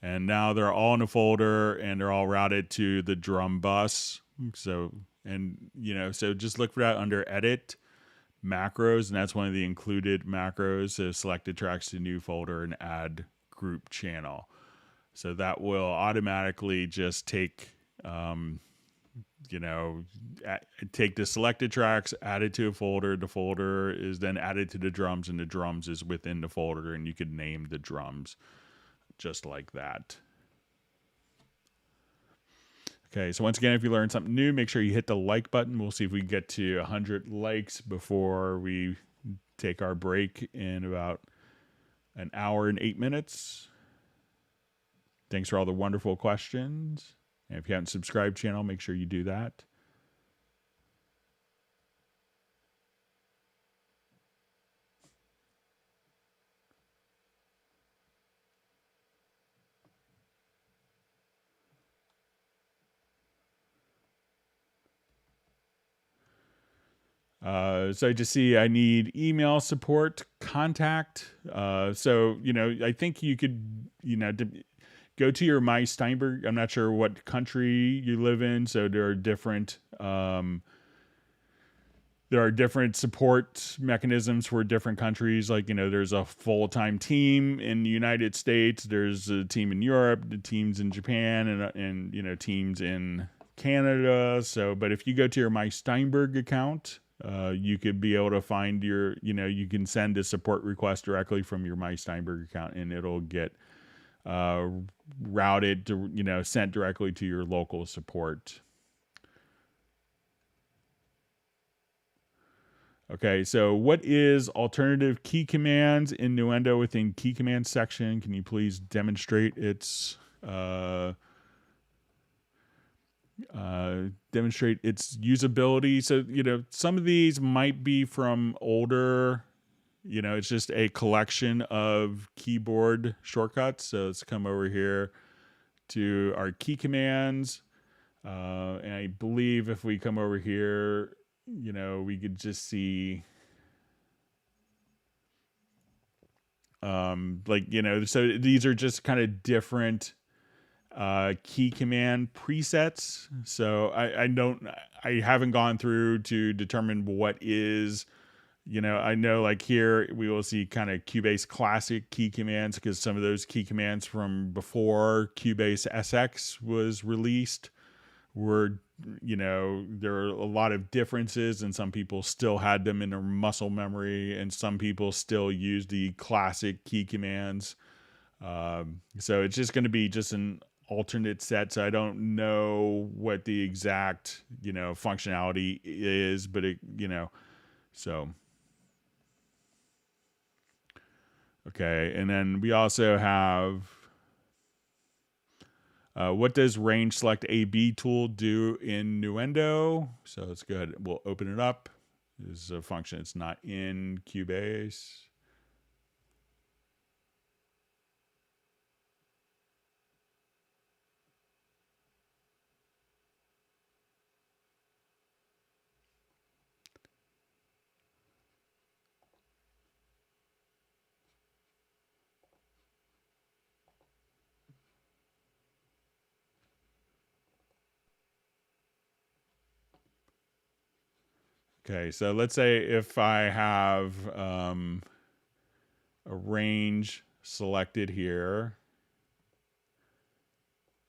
And now they're all in a folder, and they're all routed to the drum bus. So just look for that under edit macros, and that's one of the included macros. So selected tracks to new folder and add group channel. So that will automatically just take, take the selected tracks, add it to a folder. The folder is then added to the drums, and the drums is within the folder, and you could name the drums just like that. Okay, so once again, if you learned something new, make sure you hit the like button. We'll see if we can get to 100 likes before we take our break in about an hour and 8 minutes. Thanks for all the wonderful questions. And if you haven't subscribed to the channel, make sure you do that. So I just see I need email support contact. So, I think you could, go to your My Steinberg. I'm not sure what country you live in. So there are different support mechanisms for different countries. Like, there's a full-time team in the United States. There's a team in Europe, the teams in Japan, and teams in Canada. So, but if you go to your My Steinberg account, you could be able to find you can send a support request directly from your My Steinberg account, and it'll get routed to, sent directly to your local support. Okay, so what is alternative key commands in Nuendo within key commands section? Can you please demonstrate its usability? So, some of these might be from older, it's just a collection of keyboard shortcuts. So let's come over here to our key commands. And I believe if we come over here, we could just see, so these are just kind of different key command presets. So I haven't gone through to determine what is, I know like here we will see kind of Cubase classic key commands, because some of those key commands from before Cubase SX was released were, there are a lot of differences, and some people still had them in their muscle memory, and some people still use the classic key commands. So it's just going to be just an alternate set. So I don't know what the exact, functionality is, but so. Okay, and then we also have what does range select AB tool do in Nuendo? So let's go ahead. We'll open it up. This is a function. It's not in Cubase. Okay, so let's say if I have a range selected here,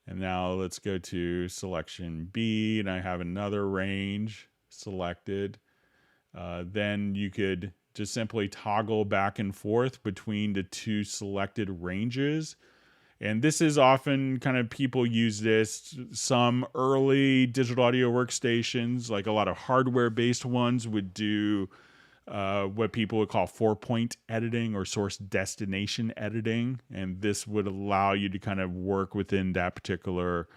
and now let's go to selection B, and I have another range selected. Then you could just simply toggle back and forth between the two selected ranges. And this is often kind of people use this. Some early digital audio workstations, like a lot of hardware based ones, would do what people would call 4-point editing or source destination editing. And this would allow you to kind of work within that particular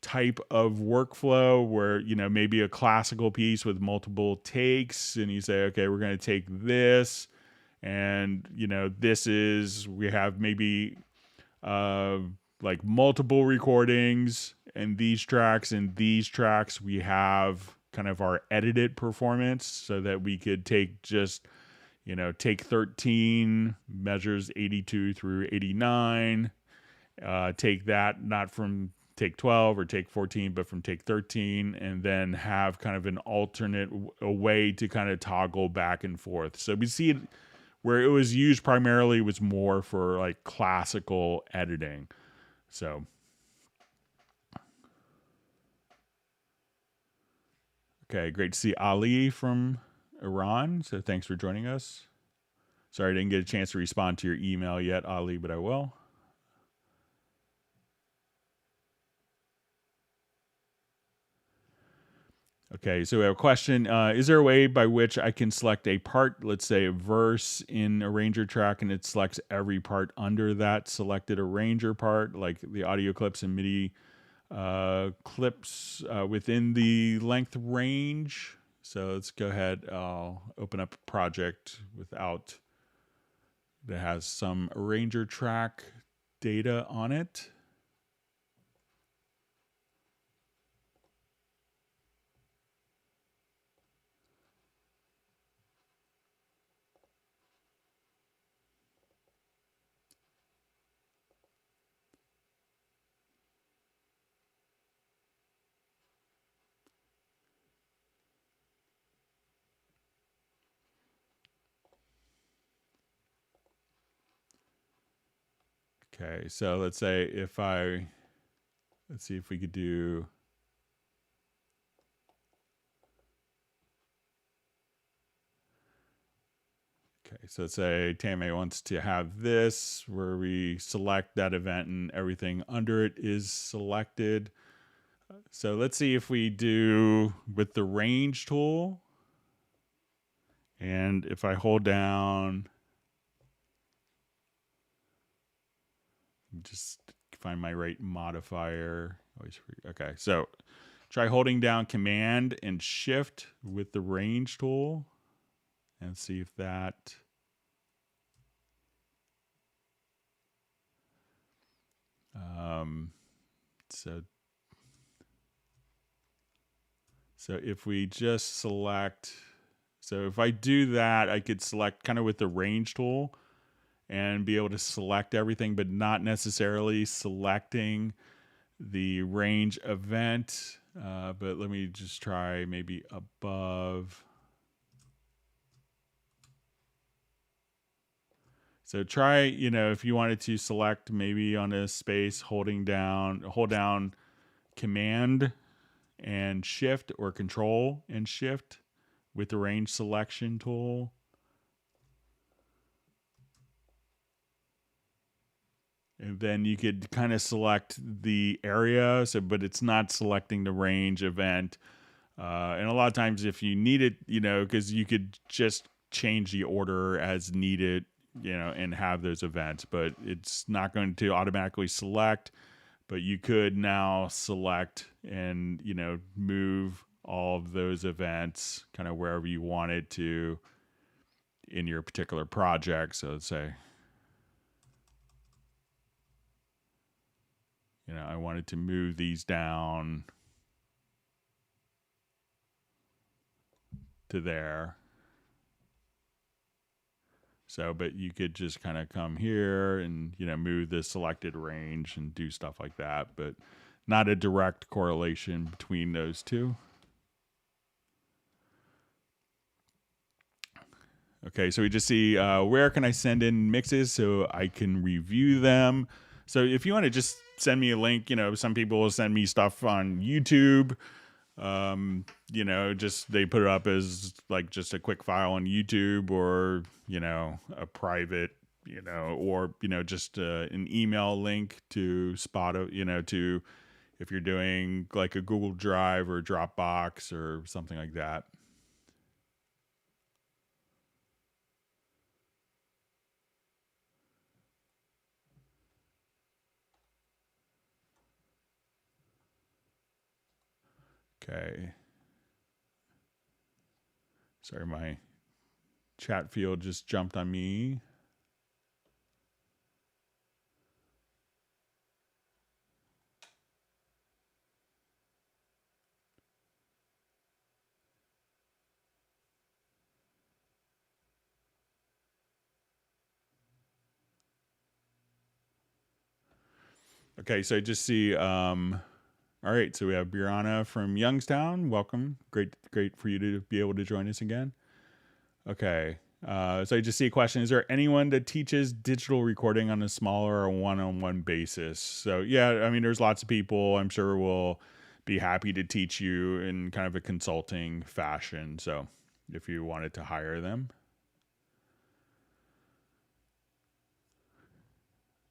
type of workflow where, you know, maybe a classical piece with multiple takes, and you say, okay, we're going to take this, and, you know, we have maybe like multiple recordings and these tracks we have kind of our edited performance, so that we could take just, you know, take 13 measures 82 through 89, take that not from take 12 or take 14 but from take 13, and then have kind of an alternate a way to kind of toggle back and forth. So we see it where it was used primarily was more for like classical editing. So okay, great to see Ali from Iran. So thanks for joining us. Sorry I didn't get a chance to respond to your email yet, Ali, but I will. Okay, so we have a question. Is there a way by which I can select a part, let's say a verse in Arranger track, and it selects every part under that selected Arranger part, like the audio clips and Midi clips within the length range? So let's go ahead. I'll open up a project that has some Arranger track data on it. Okay, so let's say let's see if we could do. Okay, so let's say Tame wants to have this where we select that event and everything under it is selected. So let's see if we do with the range tool. And if I hold down, just find my right modifier. Okay, so try holding down Command and Shift with the range tool and see if that. So if we just select, so if I do that, I could select kind of with the range tool and be able to select everything, but not necessarily selecting the range event. But let me just try maybe above. So try, you know, if you wanted to select maybe on a space, hold down Command and Shift, or Control and Shift with the range selection tool. And then you could kind of select the area, but it's not selecting the range event. And a lot of times if you need it, you know, because you could just change the order as needed, and have those events, but it's not going to automatically select. But you could now select and, move all of those events kind of wherever you wanted to in your particular project. So let's say, I wanted to move these down to there. So, but you could just kind of come here and, move the selected range and do stuff like that, but not a direct correlation between those two. Okay, so we just see where can I send in mixes so I can review them. So if you want to just send me a link, some people will send me stuff on YouTube. Just they put it up as like just a quick file on YouTube, or, a private, or, just an email link to Spotify, to if you're doing like a Google Drive or Dropbox or something like that. Okay. Sorry, my chat field just jumped on me. Okay, so I just see, all right, so we have Brianna from Youngstown. Welcome. Great for you to be able to join us again. Okay, so I just see a question. Is there anyone that teaches digital recording on a smaller or one-on-one basis? So yeah, I mean, there's lots of people I'm sure will be happy to teach you in kind of a consulting fashion. So if you wanted to hire them.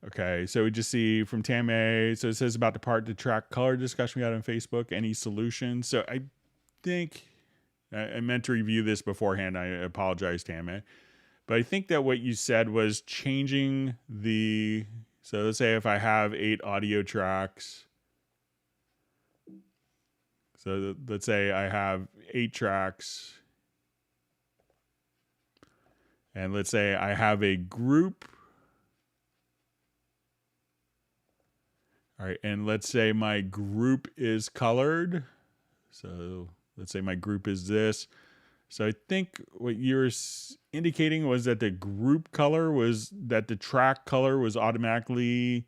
Okay, so we just see from Tame, so it says about the part to track color discussion we had on Facebook. Any solutions? So I think I meant to review this beforehand. I apologize, Tame. But I think that what you said was changing the, so let's say if I have 8 audio tracks. So let's say I have 8 tracks. And let's say I have a group. All right, and let's say my group is colored. So let's say my group is this. So I think what you're indicating was that the group color was that the track color was automatically,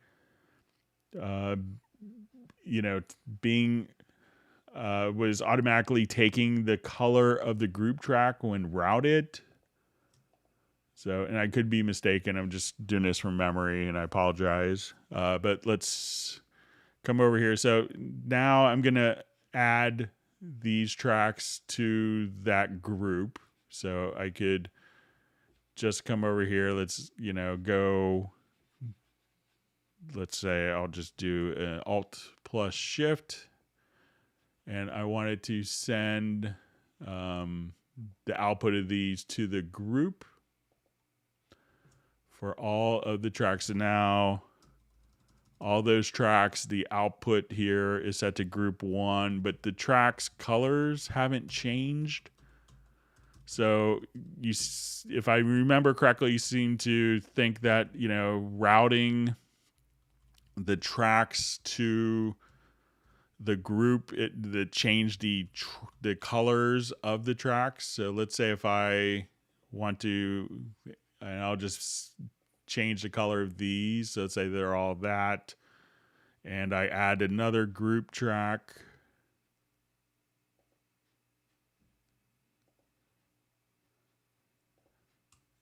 being, was automatically taking the color of the group track when routed. So, and I could be mistaken. I'm just doing this from memory and I apologize. But let's come over here. So now I'm going to add these tracks to that group. So I could just come over here. Let's, go, let's say I'll just do an Alt plus Shift. And I wanted to send the output of these to the group for all of the tracks. So now all those tracks, the output here is set to group 1, but the tracks colors haven't changed. So if I remember correctly, you seem to think that, routing the tracks to the group, that changed the colors of the tracks. So let's say if I want to, and I'll just change the color of these. So let's say they're all that. And I add another group track.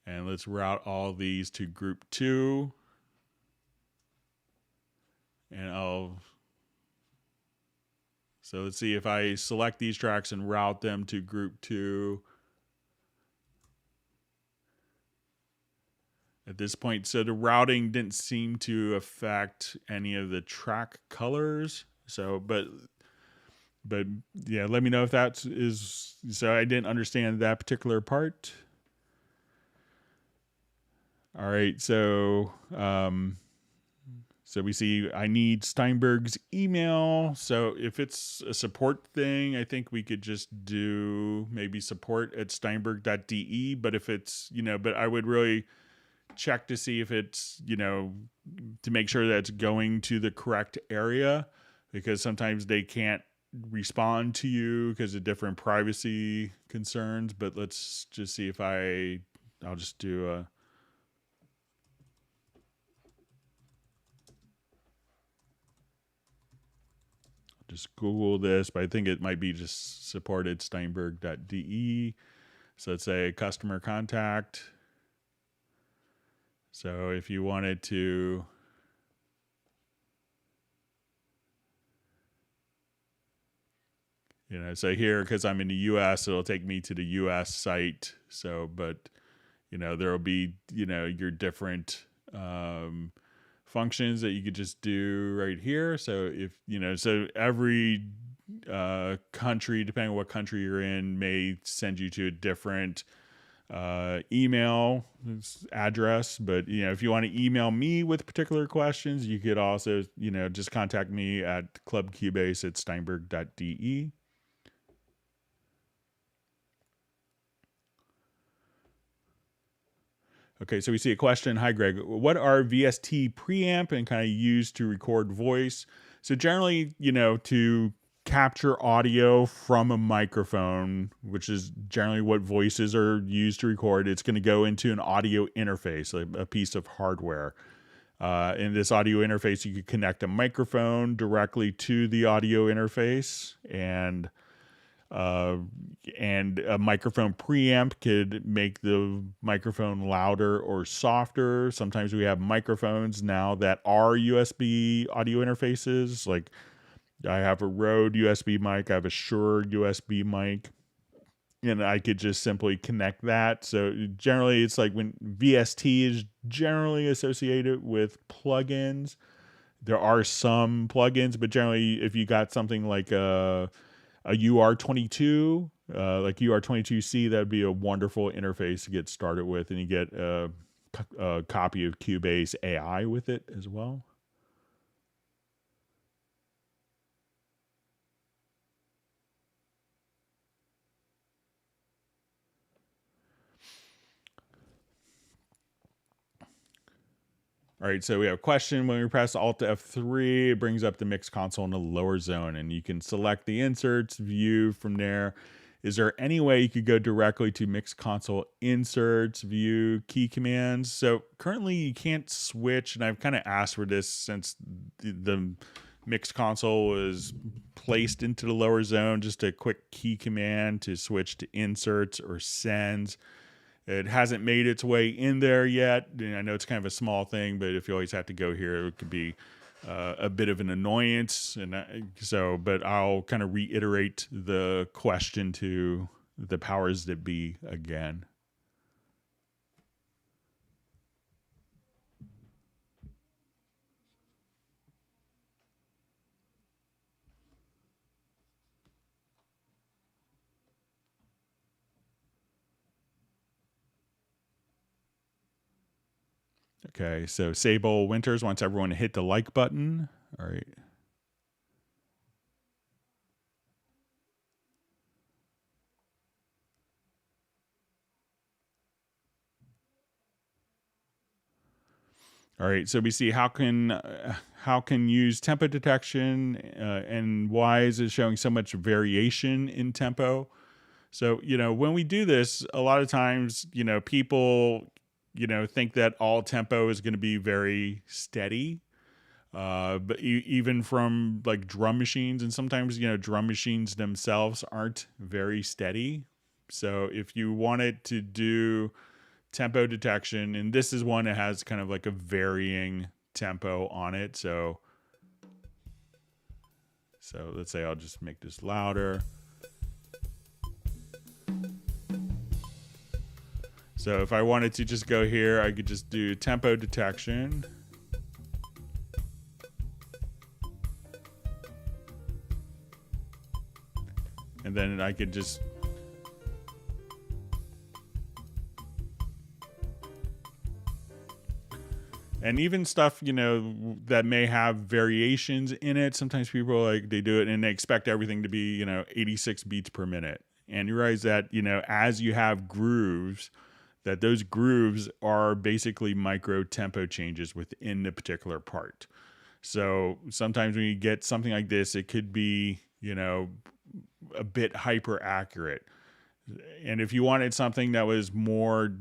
And let's route all these to group 2. And so let's see if I select these tracks and route them to group 2. At this point, so the routing didn't seem to affect any of the track colors. So, but yeah, let me know if that is, so I didn't understand that particular part. All right, so we see I need Steinberg's email. So if it's a support thing, I think we could just do maybe support@steinberg.de. But if it's, but I would really check to see if it's, to make sure that it's going to the correct area, because sometimes they can't respond to you because of different privacy concerns. But let's just see if I'll just do a, just Google this, but I think it might be just support@steinberg.de. So let's say customer contact. So if you wanted to, so here, because I'm in the US, it'll take me to the US site. So, but, there will be, your different functions that you could just do right here. So if, so every country, depending on what country you're in, may send you to a different email address. But, if you want to email me with particular questions, you could also, just contact me at clubcubase@steinberg.de. Okay, so we see a question. Hi, Greg. What are VST preamp and kind of used to record voice? So generally, to capture audio from a microphone, which is generally what voices are used to record, it's going to go into an audio interface, a piece of hardware. In this audio interface, you could connect a microphone directly to the audio interface, and a microphone preamp could make the microphone louder or softer. Sometimes we have microphones now that are USB audio interfaces. Like I have a Rode USB mic, I have a Shure USB mic, and I could just simply connect that. So generally it's like when VST is generally associated with plugins. There are some plugins, but generally if you got something like a UR22, like UR22C, that'd be a wonderful interface to get started with, and you get a copy of Cubase AI with it as well. All right, so we have a question. When we press Alt F3, it brings up the mix console in the lower zone, and you can select the inserts view from there. Is there any way you could go directly to mix console inserts, view, key commands? So currently you can't switch, and I've kind of asked for this since the mix console was placed into the lower zone, just a quick key command to switch to inserts or sends. It hasn't made its way in there yet. And I know it's kind of a small thing, but if you always have to go here, it could be a bit of an annoyance. And but I'll kind of reiterate the question to the powers that be again. Okay, so Sable Winters wants everyone to hit the like button. All right. All right, so we see how can use tempo detection and why is it showing so much variation in tempo. So, when we do this, a lot of times, people, think that all tempo is going to be very steady. But even from like drum machines, and sometimes, drum machines themselves aren't very steady. So if you wanted to do tempo detection, and this is one that has kind of like a varying tempo on it. So let's say I'll just make this louder. So if I wanted to just go here, I could just do tempo detection. And then I could just And even stuff, that may have variations in it. Sometimes people they do it and they expect everything to be, 86 beats per minute. And you realize that, as you have grooves, that those grooves are basically micro tempo changes within the particular part. So sometimes when you get something like this, it could be, a bit hyper accurate. And if you wanted something that was more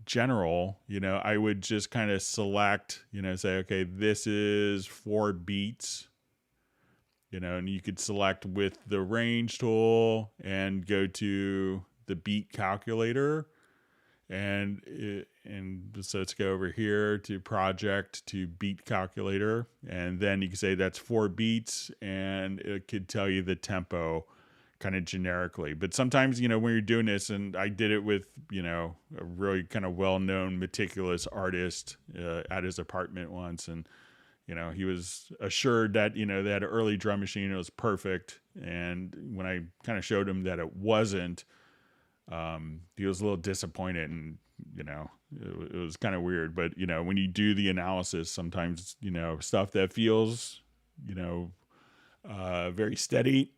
general, I would just kind of select, say, okay, this is 4 beats, and you could select with the range tool and go to the beat calculator. And so let's go over here to project to beat calculator. And then you can say that's 4 beats and it could tell you the tempo kind of generically. But sometimes, when you're doing this, and I did it with, a really kind of well-known meticulous artist at his apartment once. And, he was assured that, they had an early drum machine. It was perfect. And when I kind of showed him that it wasn't, he was a little disappointed, and, it was kind of weird. But, when you do the analysis, sometimes, stuff that feels, very steady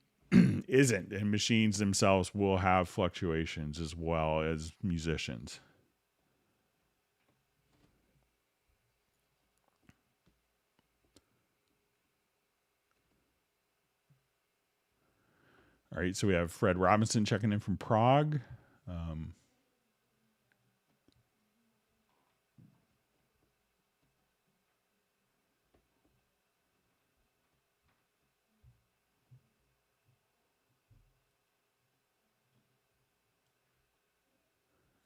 isn't, and machines themselves will have fluctuations as well as musicians. All right, so we have Fred Robinson checking in from Prague.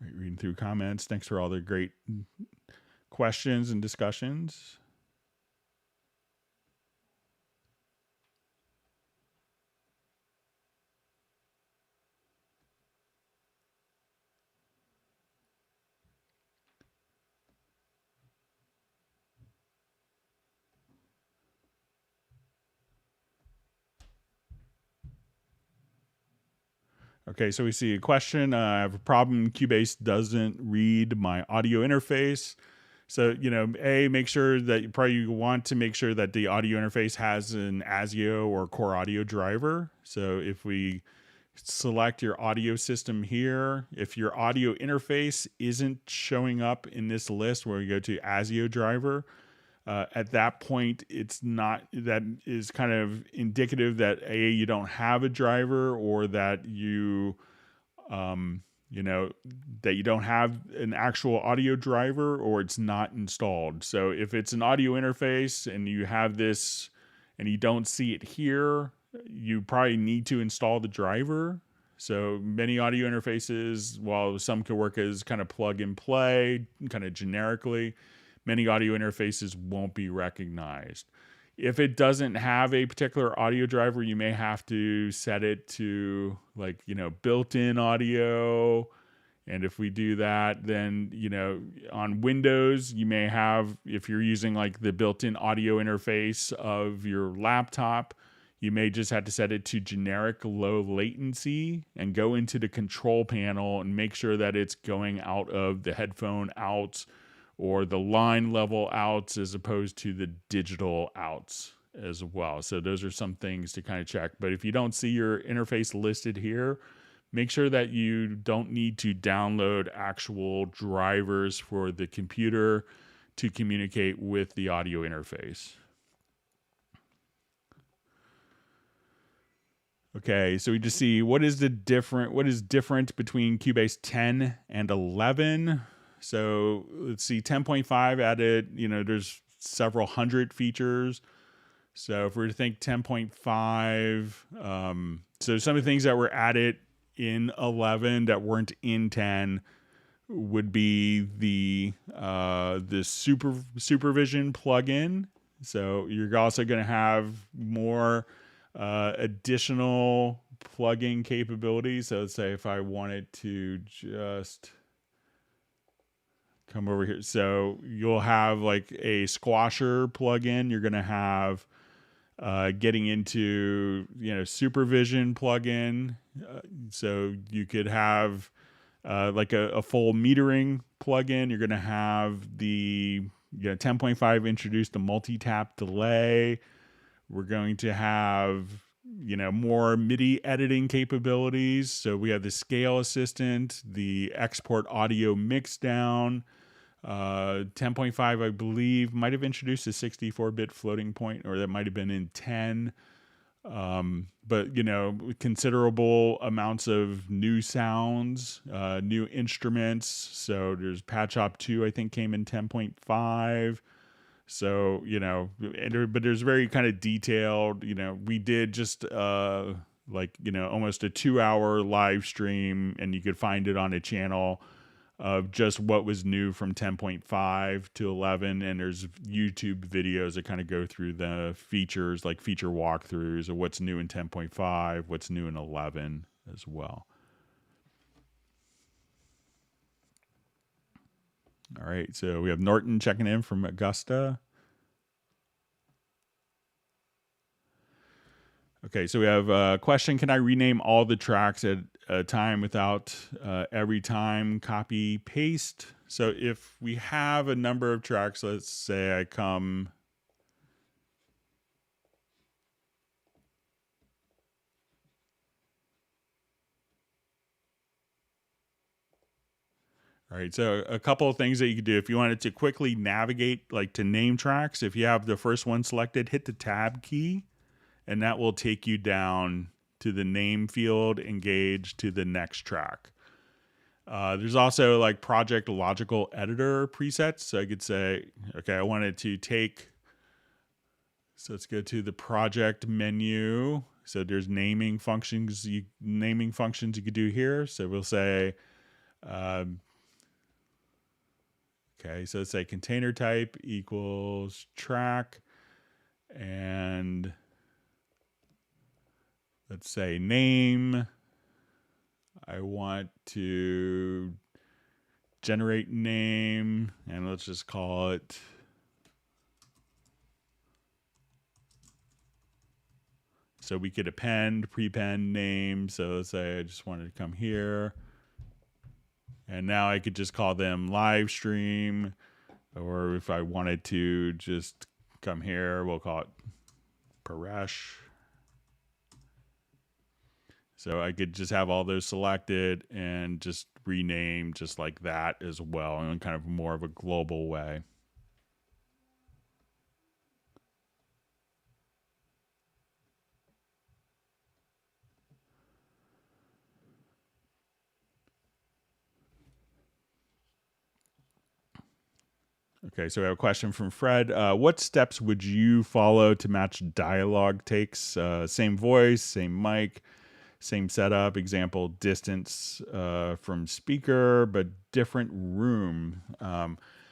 Right, reading through comments. Thanks for all the great questions and discussions. Okay, so we see a question. I have a problem. Cubase doesn't read my audio interface. So, make sure that you want to make sure that the audio interface has an ASIO or core audio driver. So if we select your audio system here, if your audio interface isn't showing up in this list where we go to ASIO driver, at that point, it's not, that is kind of indicative that you don't have a driver, or that that you don't have an actual audio driver, or it's not installed. So if it's an audio interface and you have this and you don't see it here, you probably need to install the driver. So many audio interfaces, while some can work as kind of plug and play, kind of generically, many audio interfaces won't be recognized. If it doesn't have a particular audio driver, you may have to set it to built-in audio. And if we do that, then, on Windows, you may have, if you're using the built-in audio interface of your laptop, you may just have to set it to generic low latency and go into the control panel and make sure that it's going out of the headphone outs or the line level outs as opposed to the digital outs as well. So those are some things to kind of check. But if you don't see your interface listed here, make sure that you don't need to download actual drivers for the computer to communicate with the audio interface. Okay, so we just see what is different between Cubase 10 and 11. So let's see, 10.5 added, there's several hundred features. So if we were to think 10.5, so some of the things that were added in 11 that weren't in 10 would be the supervision plugin. So you're also going to have more additional plugin capabilities. So let's say if I wanted to just come over here. So you'll have a squasher plugin. You're going to have getting into, supervision plugin. So you could have a full metering plugin. You're going to have the 10.5 introduced a multi-tap delay. We're going to have, more MIDI editing capabilities. So we have the scale assistant, the export audio mix down. 10.5, I believe, might have introduced a 64-bit floating point, or that might have been in 10. But considerable amounts of new sounds, new instruments. So there's Patch Op 2, I think, came in 10.5. So, but there's very kind of detailed, we did just almost a 2-hour live stream, and you could find it on a channel of just what was new from 10.5 to 11. And there's YouTube videos that kind of go through the features, like feature walkthroughs of what's new in 10.5, what's new in 11 as well. All right, so we have Norton checking in from Augusta. Okay, so we have a question. Can I rename all the tracks at a time without every time copy paste? So if we have a number of tracks, let's say I come... All right, so a couple of things that you could do if you wanted to quickly navigate, like to name tracks. If you have the first one selected, hit the tab key, and that will take you down to the name field, engage to the next track. There's also like project logical editor presets. So I could say, okay, I wanted to take, so let's go to the project menu. So there's naming functions you could do here. So we'll say, okay, so let's say container type equals track, and let's say name. I want to generate name, and let's just call it so we could prepend name. So let's say I just wanted to come here. And now I could just call them live stream, or if I wanted to just come here, we'll call it Paresh. So I could just have all those selected and just rename just like that as well, in kind of more of a global way. Okay, so we have a question from Fred. What steps would you follow to match dialogue takes? Same voice, same mic, same setup. Example, distance from speaker, but different room.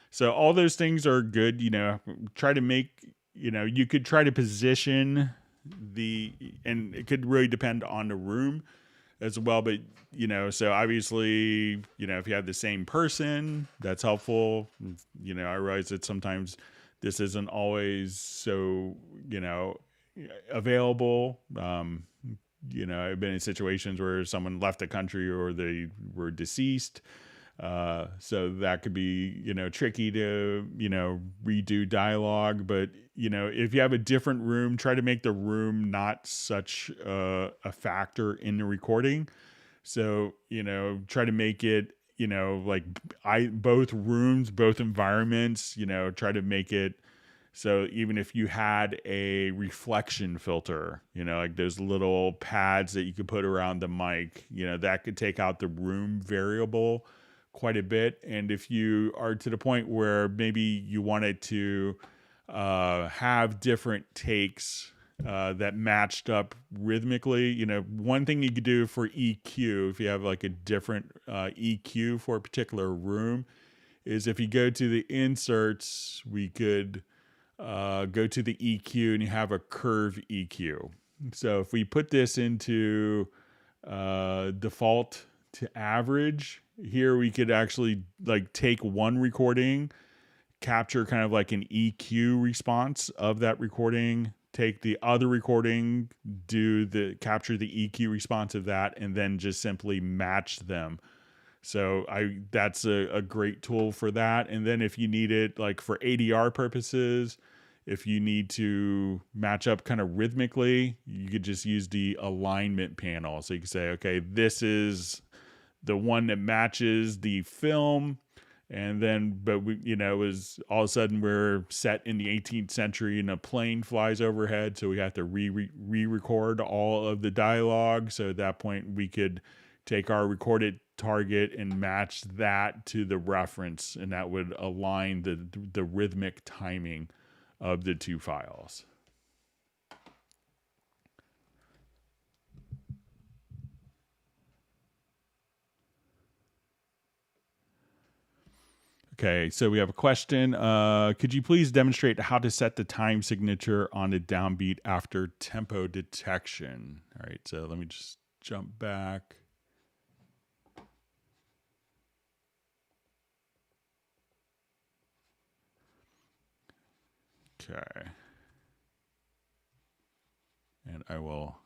So all those things are good. Try to make, you could try to position and it could really depend on the room as well. But, so obviously, if you have the same person, that's helpful. I realize that sometimes this isn't always so, available. I've been in situations where someone left the country or they were deceased. So that could be, tricky to, redo dialogue. But, if you have a different room, try to make the room not such a factor in the recording. So, try to make it, like both rooms, both environments, try to make it so even if you had a reflection filter, like those little pads that you could put around the mic, that could take out the room variable quite a bit. And if you are to the point where maybe you wanted to have different takes that matched up rhythmically, one thing you could do for EQ, if you have like a different EQ for a particular room, is if you go to the inserts, we could go to the EQ and you have a curve EQ. So if we put this into default to average, here we could actually like take one recording, capture kind of like an EQ response of that recording, take the other recording, capture the EQ response of that, and then just simply match them. So that's a great tool for that. And then if you need it like for ADR purposes, if you need to match up kind of rhythmically, you could just use the alignment panel. So you can say, okay, this is the one that matches the film. And then, but we, it was all of a sudden we're set in the 18th century and a plane flies overhead. So we have to re-record all of the dialogue. So at that point we could take our recorded target and match that to the reference. And that would align the rhythmic timing of the two files. Okay, so we have a question. Could you please demonstrate how to set the time signature on a downbeat after tempo detection? All right, so let me just jump back. Okay. And I will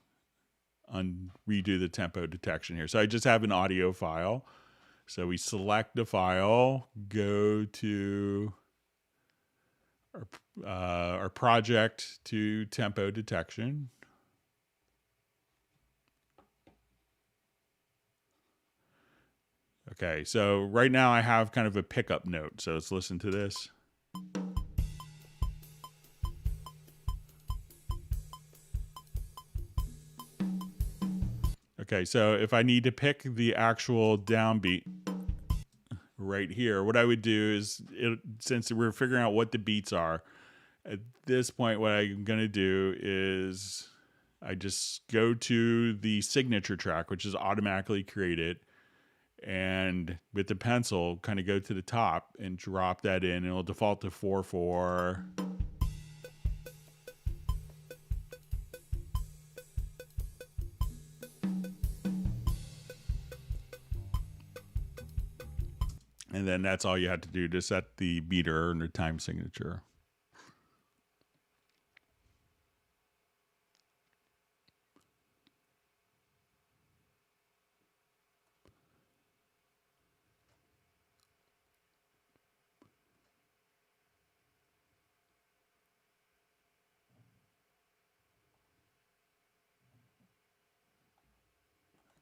redo the tempo detection here. So I just have an audio file. So we select the file, go to our project to tempo detection. Okay, so right now I have kind of a pickup note. So let's listen to this. Okay, so if I need to pick the actual downbeat right here, what I would do is, since we're figuring out what the beats are, at this point, what I'm going to do is I just go to the signature track, which is automatically created, and with the pencil, kind of go to the top and drop that in, and it'll default to 4/4. And then that's all you have to do to set the beater and the time signature.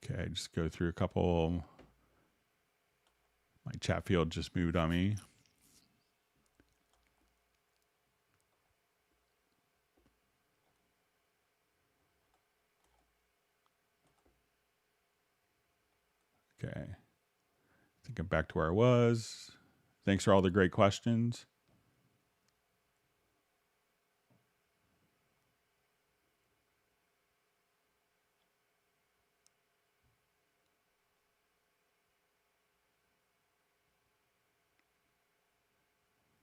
Okay, just go through a couple. My chat field just moved on me. Okay. I think I'm back to where I was. Thanks for all the great questions.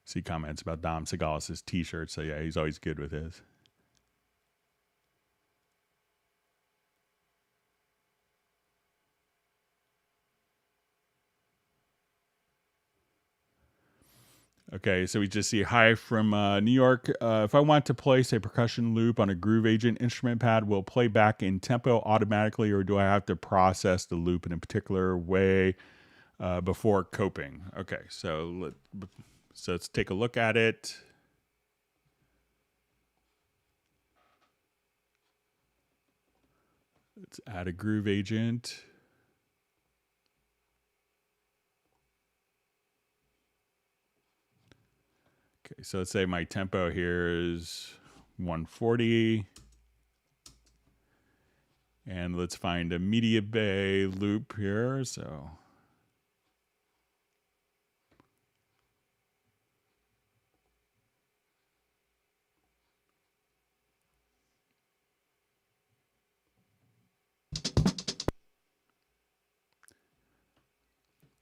See comments about Dom Segalis' t-shirt. So yeah, he's always good with his. Okay, so we just see hi from New York. If I want to place a percussion loop on a Groove Agent instrument pad, will it play back in tempo automatically, or do I have to process the loop in a particular way before coping? Okay, so let's take a look at it. Let's add a Groove Agent. Okay, so let's say my tempo here is 140. And let's find a media bay loop here. So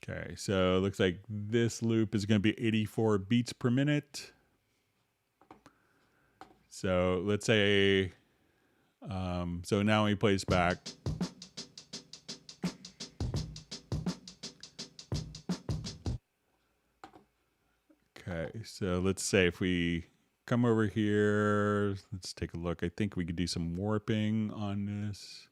okay, so it looks like this loop is going to be 84 beats per minute. So let's say, so now he plays back. Okay, so let's say if we come over here, let's take a look. I think we could do some warping on this.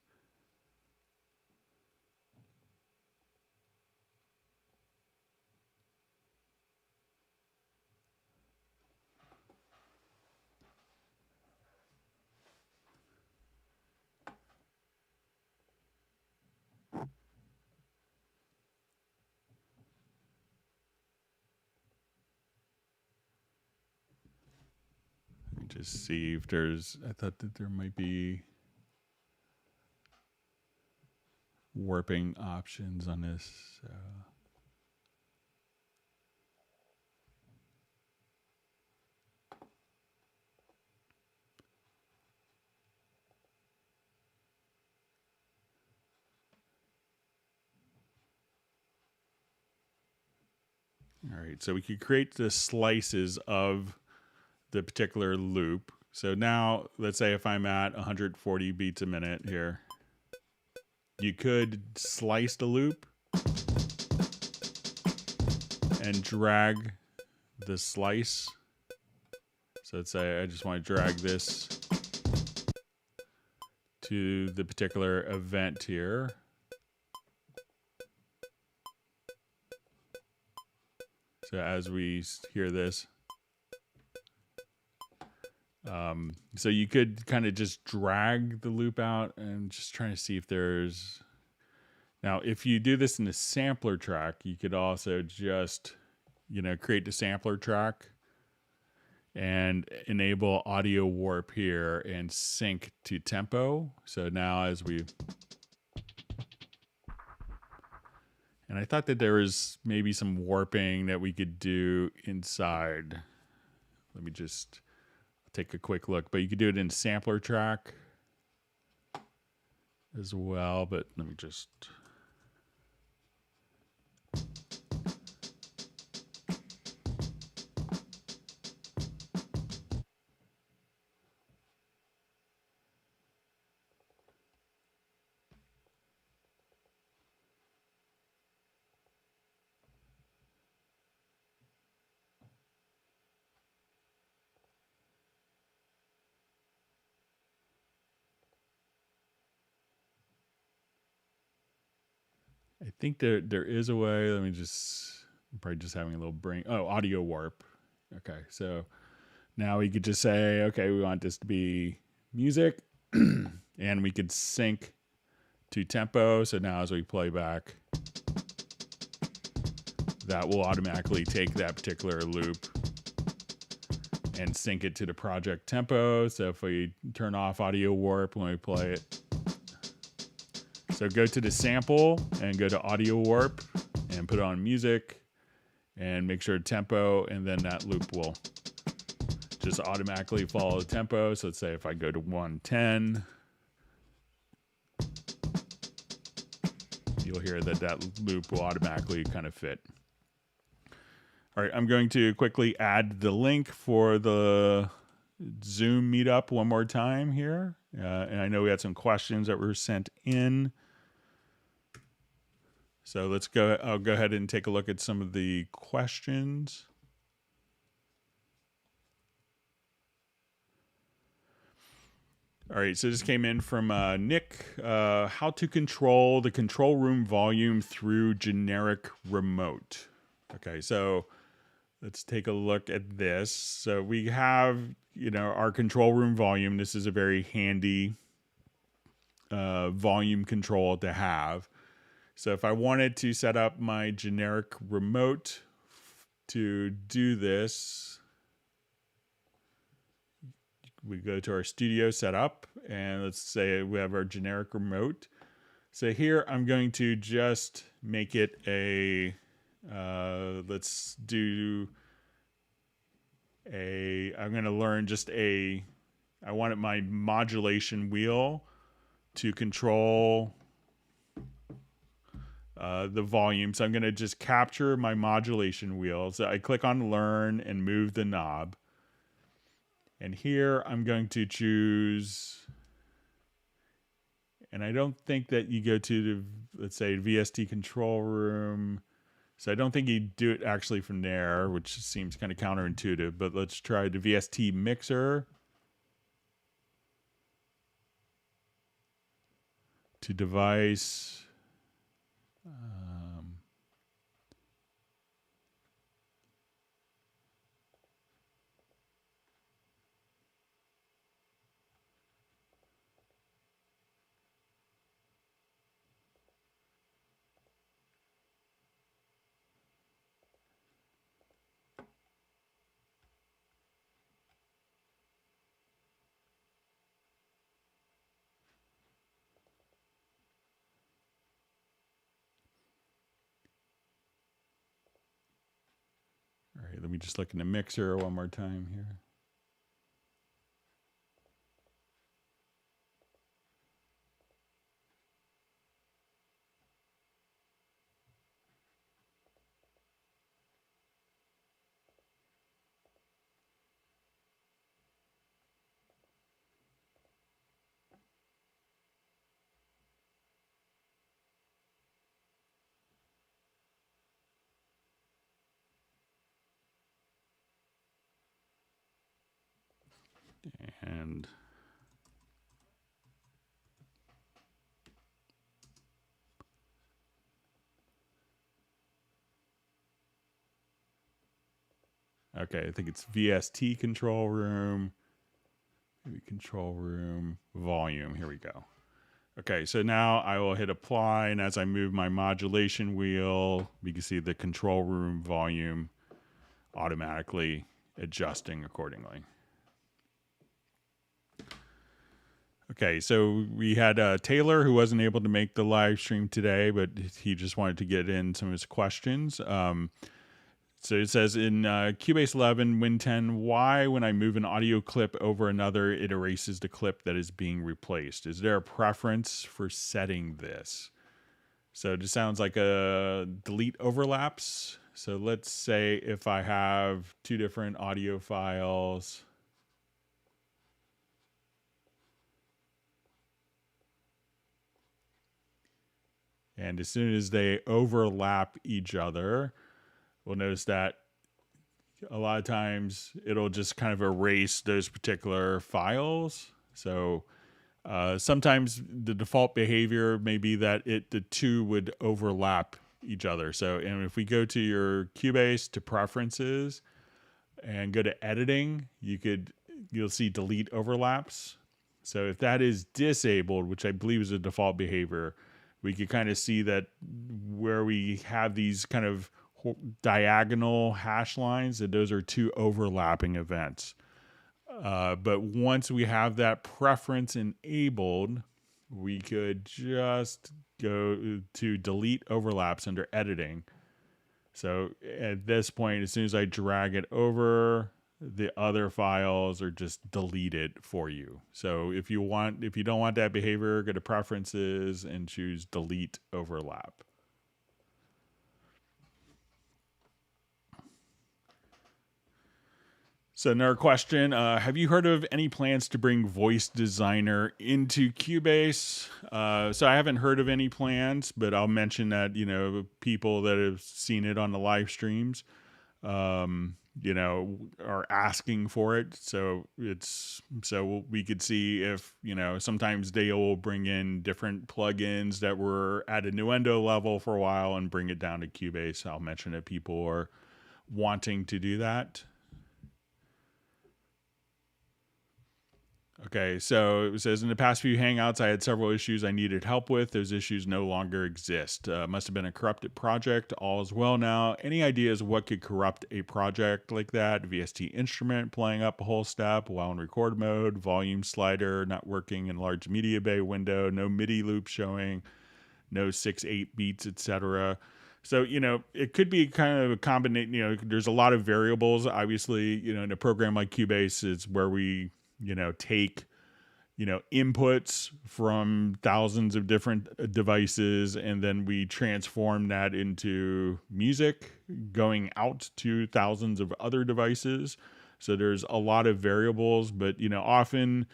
just see if there's, I thought that there might be warping options on this. All right, so we could create the slices of the particular loop. So now, let's say if I'm at 140 beats a minute here, you could slice the loop and drag the slice. So let's say I just want to drag this to the particular event here. So as we hear this, so you could kind of just drag the loop out and just trying to see if there's, now if you do this in the sampler track, you could also just, create the sampler track and enable audio warp here and sync to tempo. So now as we, and I thought that there was maybe some warping that we could do inside. Let me just take a quick look, but you could do it in sampler track as well, but let me just, I think there is a way. Let me just, I'm probably just having a little brain. Oh, audio warp. Okay, so now we could just say, okay, we want this to be music, and we could sync to tempo. So now as we play back, that will automatically take that particular loop and sync it to the project tempo. So if we turn off audio warp when we play it, so go to the sample and go to audio warp and put on music and make sure tempo, and then that loop will just automatically follow the tempo. So let's say if I go to 110, you'll hear that that loop will automatically kind of fit. All right, I'm going to quickly add the link for the Zoom meetup one more time here. And I know we had some questions that were sent in. So let's go, I'll go ahead and take a look at some of the questions. All right, so this came in from Nick. How to control the control room volume through generic remote. Okay, so let's take a look at this. So we have, our control room volume. This is a very handy volume control to have. So if I wanted to set up my generic remote to do this, we go to our studio setup, and let's say we have our generic remote. So here I'm going to just make it a, let's do a, I'm going to learn just a, I wanted my modulation wheel to control the volume. So I'm going to just capture my modulation wheel. So I click on learn and move the knob. And here I'm going to choose, and I don't think that you go to the, let's say, VST control room. So I don't think you do it actually from there, which seems kind of counterintuitive, but let's try the VST mixer to device. me just look in the mixer one more time here. And okay, I think it's VST control room, control room, volume. Here we go. Okay, so now I will hit apply, and as I move my modulation wheel, we can see the control room volume automatically adjusting accordingly. Okay, so we had Taylor, who wasn't able to make the live stream today, but he just wanted to get in some of his questions. So it says in Cubase 11, Win 10, why when I move an audio clip over another, it erases the clip that is being replaced? Is there a preference for setting this? So it sounds like a delete overlaps. So let's say if I have two different audio files. And as soon as they overlap each other, we'll notice that a lot of times it'll just kind of erase those particular files. So sometimes the default behavior may be that the two would overlap each other. So, and if we go to your Cubase to preferences and go to editing, you'll see delete overlaps. So if that is disabled, which I believe is a default behavior, we could kind of see that where we have these kind of diagonal hash lines, that those are two overlapping events. But once we have that preference enabled, we could just go to delete overlaps under editing. So at this point, as soon as I drag it over, the other files are just deleted for you. So if you don't want that behavior, go to preferences and choose delete overlap. So another question, have you heard of any plans to bring Voice Designer into Cubase? So I haven't heard of any plans, but I'll mention that, people that have seen it on the live streams, are asking for it. So we could see if, sometimes they will bring in different plugins that were at a Nuendo level for a while and bring it down to Cubase. I'll mention that people are wanting to do that. Okay, so it says, in the past few Hangouts, I had several issues I needed help with. Those issues no longer exist. Must have been a corrupted project. All is well now. Any ideas what could corrupt a project like that? VST instrument playing up a whole step while in record mode, volume slider not working in large media bay window, no MIDI loop showing, no 6/8 beats, etc. So, it could be kind of a combination. There's a lot of variables. Obviously, in a program like Cubase, it's where we take, inputs from thousands of different devices, and then we transform that into music going out to thousands of other devices. So there's a lot of variables, but, often,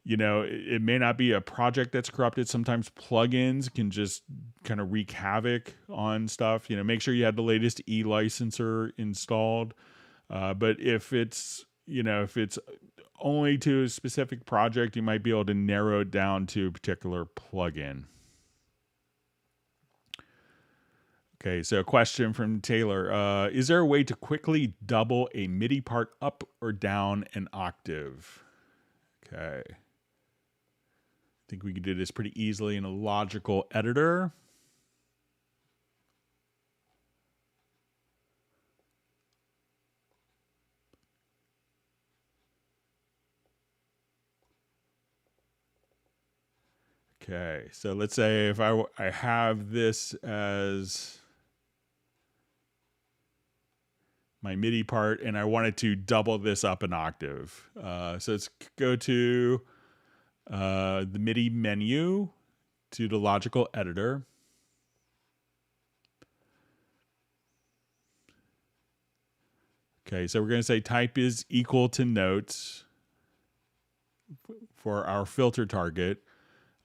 it may not be a project that's corrupted. Sometimes plugins can just kind of wreak havoc on stuff. Make sure you have the latest e-licenser installed. But if it's only to a specific project, you might be able to narrow it down to a particular plugin. Okay, so a question from Taylor. Is there a way to quickly double a MIDI part up or down an octave? Okay. I think we can do this pretty easily in a logical editor. Okay, so let's say if I have this as my MIDI part, and I wanted to double this up an octave. So let's go to the MIDI menu, to the logical editor. Okay, so we're going to say type is equal to notes for our filter target.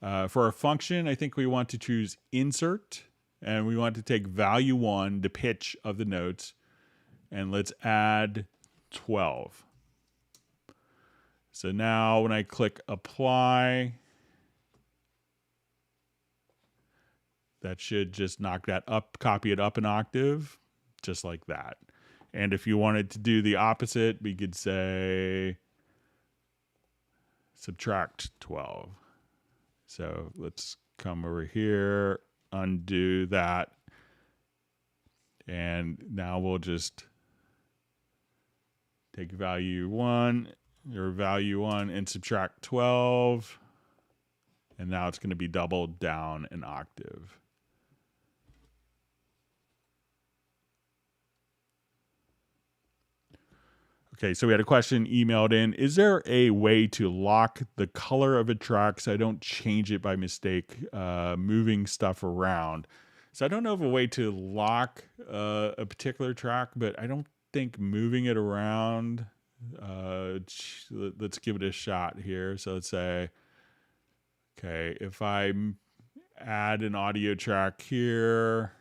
For our function, I think we want to choose insert, and we want to take value 1, the pitch of the notes, and let's add 12. So now when I click apply, that should just knock that up, copy it up an octave, just like that. And if you wanted to do the opposite, we could say subtract 12. So let's come over here, undo that. And now we'll just take value 1 and subtract 12. And now it's going to be doubled down an octave. Okay, so we had a question emailed in. Is there a way to lock the color of a track so I don't change it by mistake, moving stuff around? So I don't know of a way to lock a particular track, but I don't think moving it around. Let's give it a shot here. So let's say, okay, if I add an audio track here,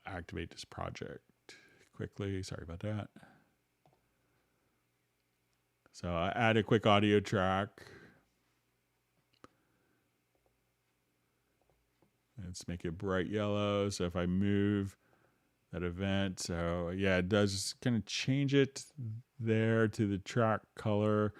activate this project quickly. Sorry about that. So I add a quick audio track. Let's make it bright yellow. So if I move that event, so yeah, it does kind of change it there to the track color.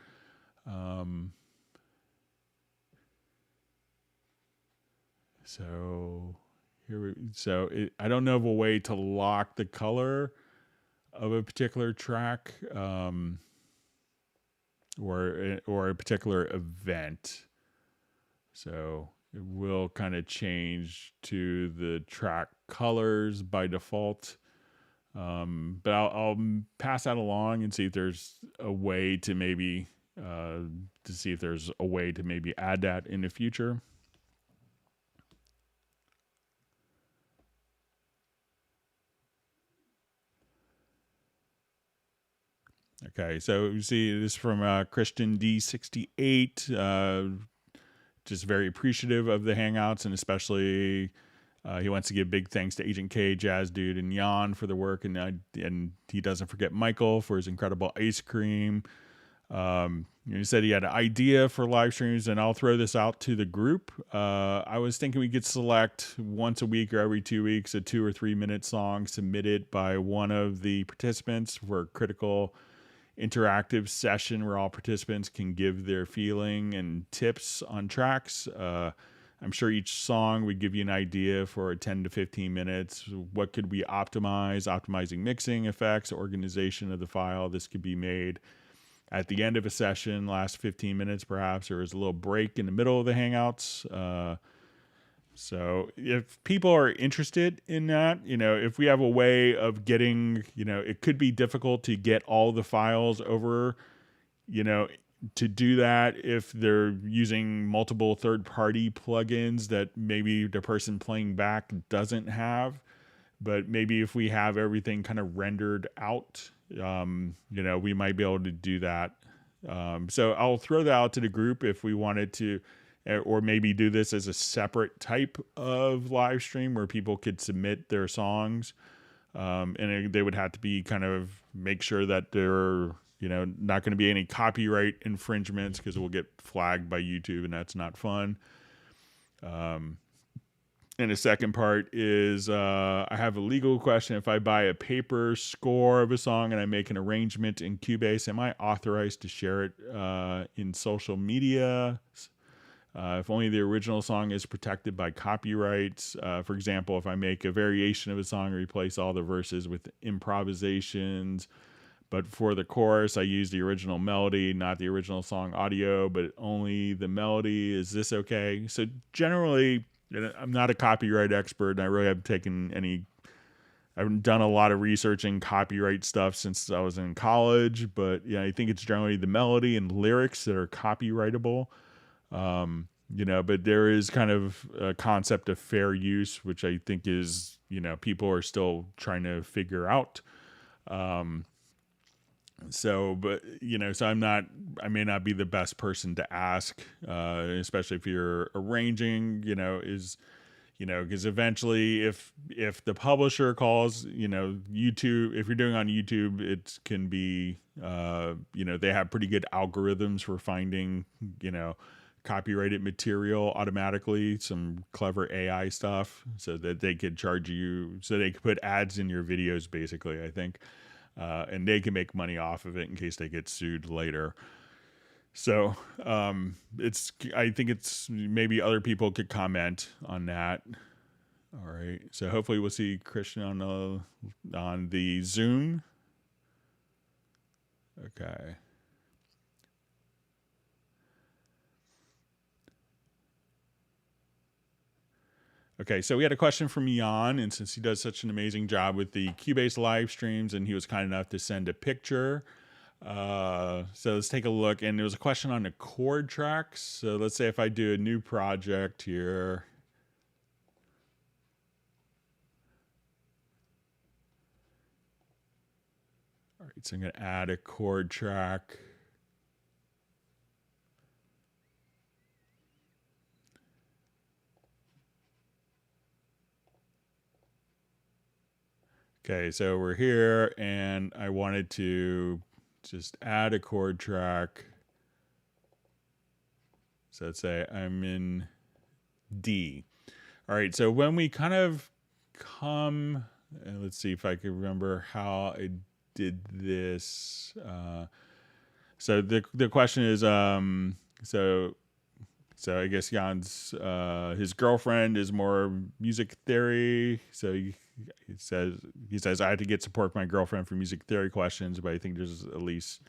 I don't know of a way to lock the color of a particular track, or a particular event. So it will kind of change to the track colors by default. But I'll pass that along and see if there's a way to maybe add that in the future. Okay, so you see this from Christian D68, just very appreciative of the Hangouts, and especially he wants to give big thanks to Agent K, Jazz Dude, and Jan for the work, and he doesn't forget Michael for his incredible ice cream. He said he had an idea for live streams, and I'll throw this out to the group. I was thinking we could select once a week or every 2 weeks a 2 or 3 minute song submitted by one of the participants for critical interactive session where all participants can give their feeling and tips on tracks. I'm sure each song would give you an idea for 10 to 15 minutes. What could we optimizing mixing, effects, organization of the file. This could be made at the end of a session, last 15 minutes perhaps, or as a little break in the middle of the Hangouts. So if people are interested in that, if we have a way of getting, it could be difficult to get all the files over, to do that if they're using multiple third-party plugins that maybe the person playing back doesn't have. But maybe if we have everything kind of rendered out, we might be able to do that. So I'll throw that out to the group if we wanted to, or maybe do this as a separate type of live stream where people could submit their songs. And they would have to be kind of make sure that there are, not going to be any copyright infringements, because we'll get flagged by YouTube and that's not fun. And the second part is, I have a legal question. If I buy a paper score of a song and I make an arrangement in Cubase, am I authorized to share it in social media? If only the original song is protected by copyrights. For example, if I make a variation of a song and replace all the verses with improvisations, but for the chorus, I use the original melody, not the original song audio, but only the melody, is this okay? So generally, And I'm not a copyright expert, and I really haven't I haven't done a lot of research in copyright stuff since I was in college, but yeah, I think it's generally the melody and lyrics that are copyrightable. But there is kind of a concept of fair use, which I think is, people are still trying to figure out. So I may not be the best person to ask, especially if you're arranging, because eventually if the publisher calls, YouTube, if you're doing on YouTube, it can be, they have pretty good algorithms for finding, copyrighted material automatically, some clever AI stuff, so that they could charge you, so they could put ads in your videos, basically, I think. And they can make money off of it in case they get sued later. So I think it's maybe other people could comment on that. All right. So hopefully we'll see Christian on the Zoom. Okay. Okay, so we had a question from Jan, and since he does such an amazing job with the Cubase live streams, and he was kind enough to send a picture, so let's take a look. And there was a question on the chord tracks. So let's say if I do a new project here. All right, so I'm going to add a chord track. Okay, so we're here, and I wanted to just add a chord track. So let's say I'm in D. All right, so when we kind of come, and let's see if I can remember how I did this. So the question is, so I guess Jan's his girlfriend is more music theory. So he says I had to get support from my girlfriend for music theory questions, but I think there's at least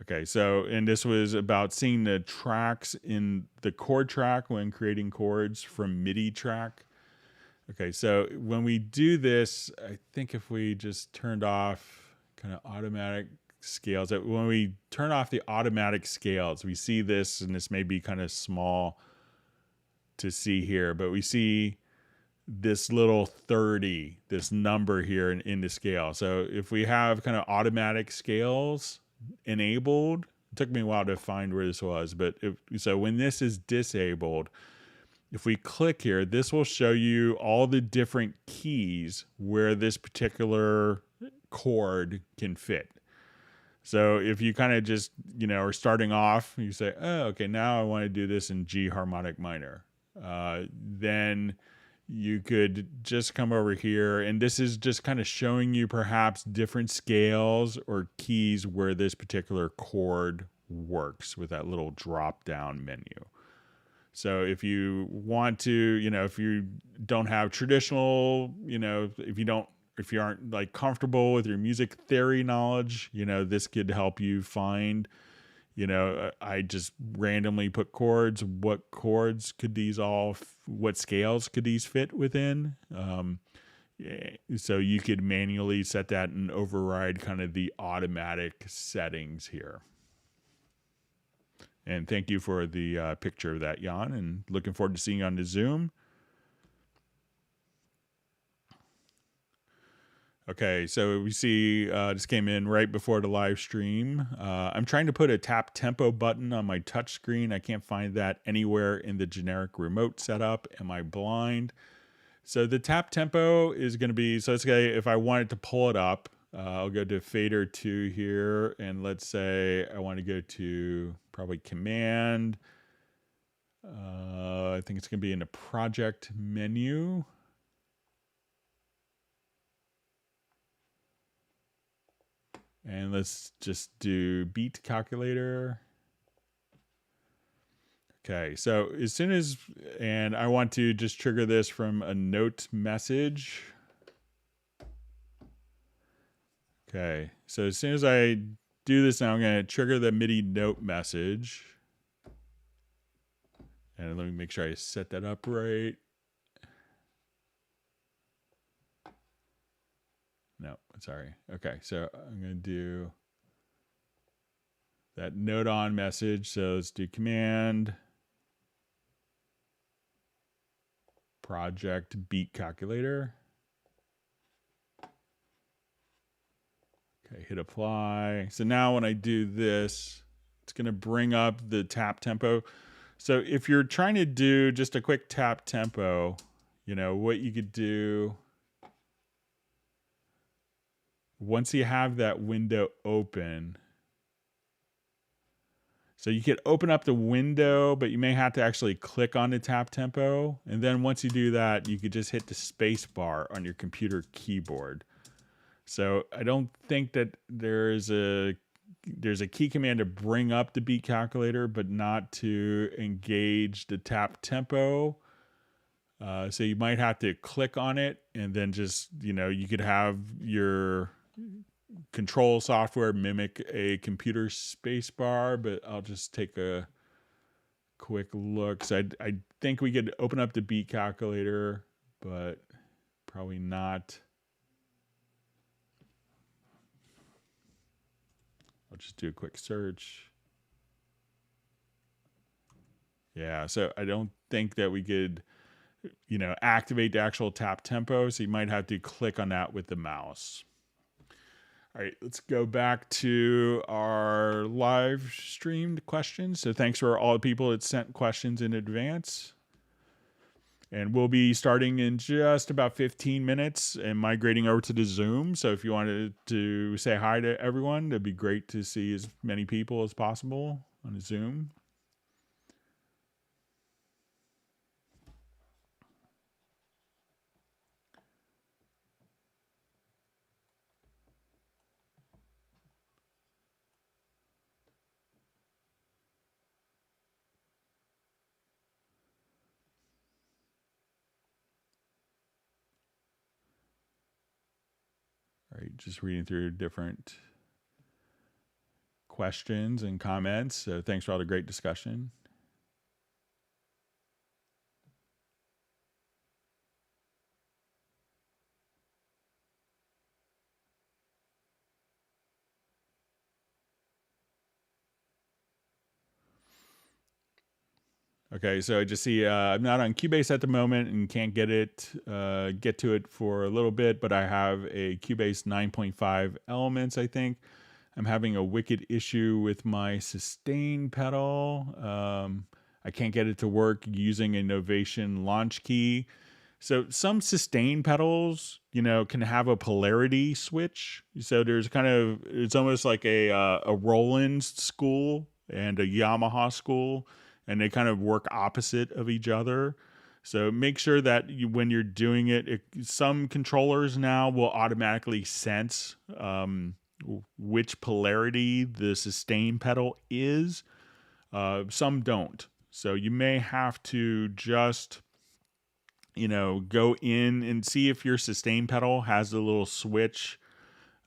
okay. So and this was about seeing the tracks in the chord track when creating chords from Midi track. Okay, so when we do this, I think if we just turned off kind of automatic scales, when we turn off the automatic scales, we see this, and this may be kind of small to see here, but we see this little 30, this number here in the scale. So if we have kind of automatic scales enabled, it took me a while to find where this was, but so when this is disabled, if we click here, this will show you all the different keys where this particular chord can fit. So if you kind of just, are starting off, you say, oh, okay, now I want to do this in G harmonic minor. Then you could just come over here, and this is just kind of showing you perhaps different scales or keys where this particular chord works with that little drop down menu. So if you want to, if you don't have traditional, if you aren't like comfortable with your music theory knowledge, this could help you find, I just randomly put chords. What chords could what scales could these fit within? So you could manually set that and override kind of the automatic settings here. And thank you for the picture of that, Jan, and looking forward to seeing you on the Zoom. Okay, so we see this came in right before the live stream. I'm trying to put a tap tempo button on my touch screen. I can't find that anywhere in the generic remote setup. Am I blind? So the tap tempo is going to be, so it's going to, if I wanted to pull it up, I'll go to fader 2 here, and let's say I want to go to probably command. I think it's going to be in the project menu. And let's just do beat calculator. Okay, so as soon as, and I want to just trigger this from a note message. Okay, so as soon as I do this now, I'm going to trigger the MIDI note message. And let me make sure I set that up right. No, sorry. Okay, so I'm going to do that note on message. So let's do command project beat calculator. Okay, hit apply. So now when I do this, it's going to bring up the tap tempo. So if you're trying to do just a quick tap tempo, you know, what you could do, once you have that window open, so you could open up the window, but you may have to actually click on the tap tempo. And then once you do that, you could just hit the space bar on your computer keyboard. So I don't think that there's a key command to bring up the beat calculator, but not to engage the tap tempo. So you might have to click on it, and then just, you know, you could have your control software mimic a computer space bar, but I'll just take a quick look. So I think we could open up the beat calculator, but probably not. I'll just do a quick search. Yeah, so I don't think that we could, you know, activate the actual tap tempo. So you might have to click on that with the mouse. All right, let's go back to our live streamed questions. So thanks for all the people that sent questions in advance. And we'll be starting in just about 15 minutes and migrating over to the Zoom. So if you wanted to say hi to everyone, it'd be great to see as many people as possible on the Zoom. All right, just reading through different questions and comments. So thanks for all the great discussion. Okay, so I just see I'm not on Cubase at the moment and can't get to it for a little bit, but I have a Cubase 9.5 Elements, I think. I'm having a wicked issue with my sustain pedal. I can't get it to work using a Novation launch key. So some sustain pedals, you know, can have a polarity switch. So there's kind of, it's almost like a Roland school and a Yamaha school, and they kind of work opposite of each other. So make sure that when you're doing it, some controllers now will automatically sense which polarity the sustain pedal is. Some don't. So you may have to just, you know, go in and see if your sustain pedal has a little switch.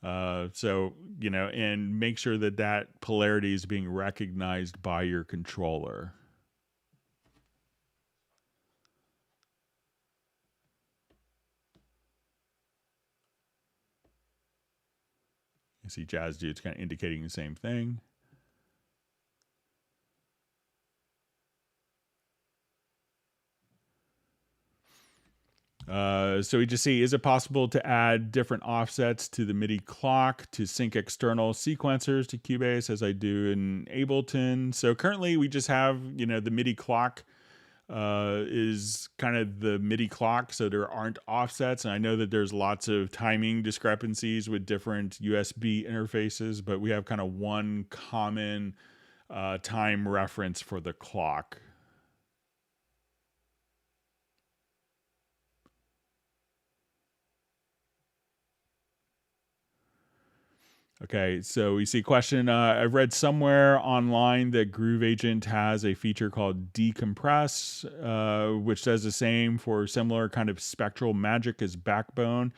So, you know, and make sure that that polarity is being recognized by your controller. You see Jazz Dude's kind of indicating the same thing. So we just see, is it possible to add different offsets to the MIDI clock to sync external sequencers to Cubase as I do in Ableton? So currently we just have, you know, the MIDI clock is kind of the MIDI clock, so there aren't offsets. And I know that there's lots of timing discrepancies with different USB interfaces, but we have kind of one common time reference for the clock. Okay, so we see a question. I've read somewhere online that Groove Agent has a feature called decompress, which does the same for similar kind of spectral magic as Backbone.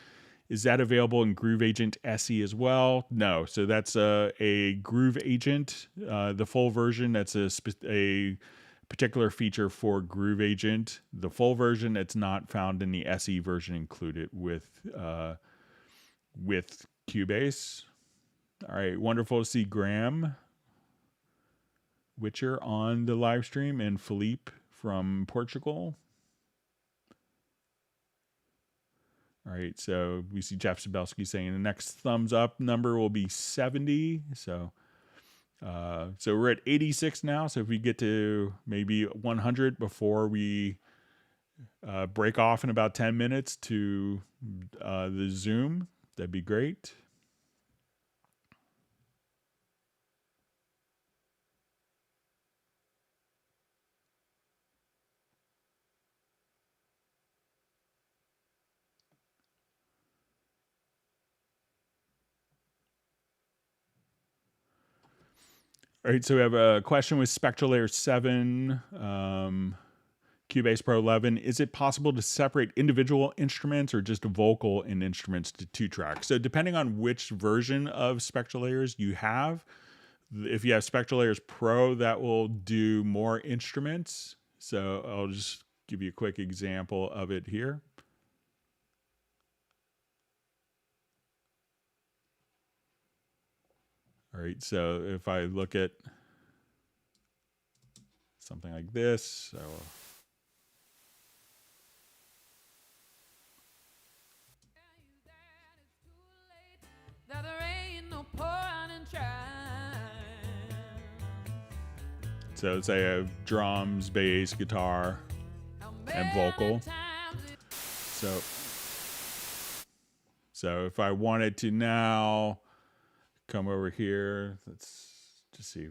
Is that available in Groove Agent SE as well? No. So that's a Groove Agent, the full version. That's a particular feature for Groove Agent. The full version, it's not found in the SE version included with Cubase. All right, wonderful to see Graham Witcher on the live stream and Philippe from Portugal. All right, so we see Jeff Sabelski saying the next thumbs up number will be 70. So we're at 86 now. So if we get to maybe 100 before we break off in about 10 minutes to the Zoom, that'd be great. All right, so we have a question with Spectral Layer 7, Cubase Pro 11. Is it possible to separate individual instruments or just vocal and instruments to 2 tracks? So depending on which version of Spectral Layers you have, if you have Spectral Layers Pro, that will do more instruments. So I'll just give you a quick example of it here. All right, so if I look at something like this, I will... So say I have drums, bass, guitar, and vocal. So if I wanted to now come over here, let's just see.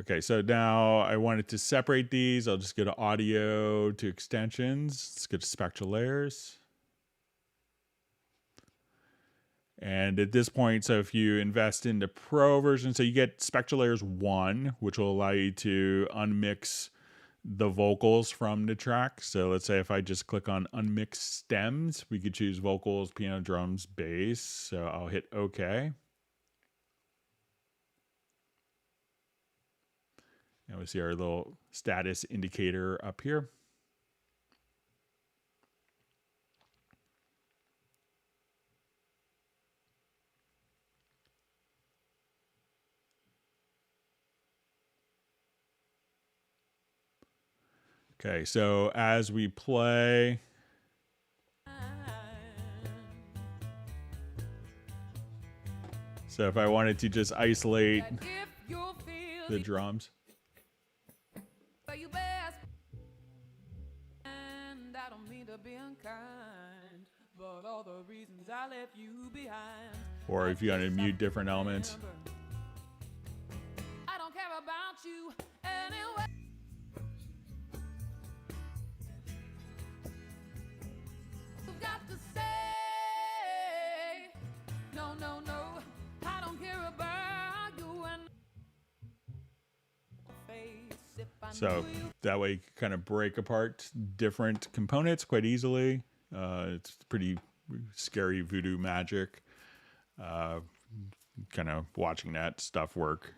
Okay, so now I wanted to separate these. I'll just go to Audio, to Extensions. Let's go to Spectral Layers. And at this point, so if you invest in the Pro version, so you get Spectral Layers 1, which will allow you to unmix the vocals from the track. So let's say if I just click on Unmix Stems, we could choose vocals, piano, drums, bass. So I'll hit OK. And we see our little status indicator up here. Okay, so as we play, so if I wanted to just isolate the drums. Or if you want to mute different elements. I don't care about you anyway. You've got to say, no, no, no, I don't care about you and so that way you can kind of break apart different components quite easily. It's pretty scary voodoo magic. Kind of watching that stuff work.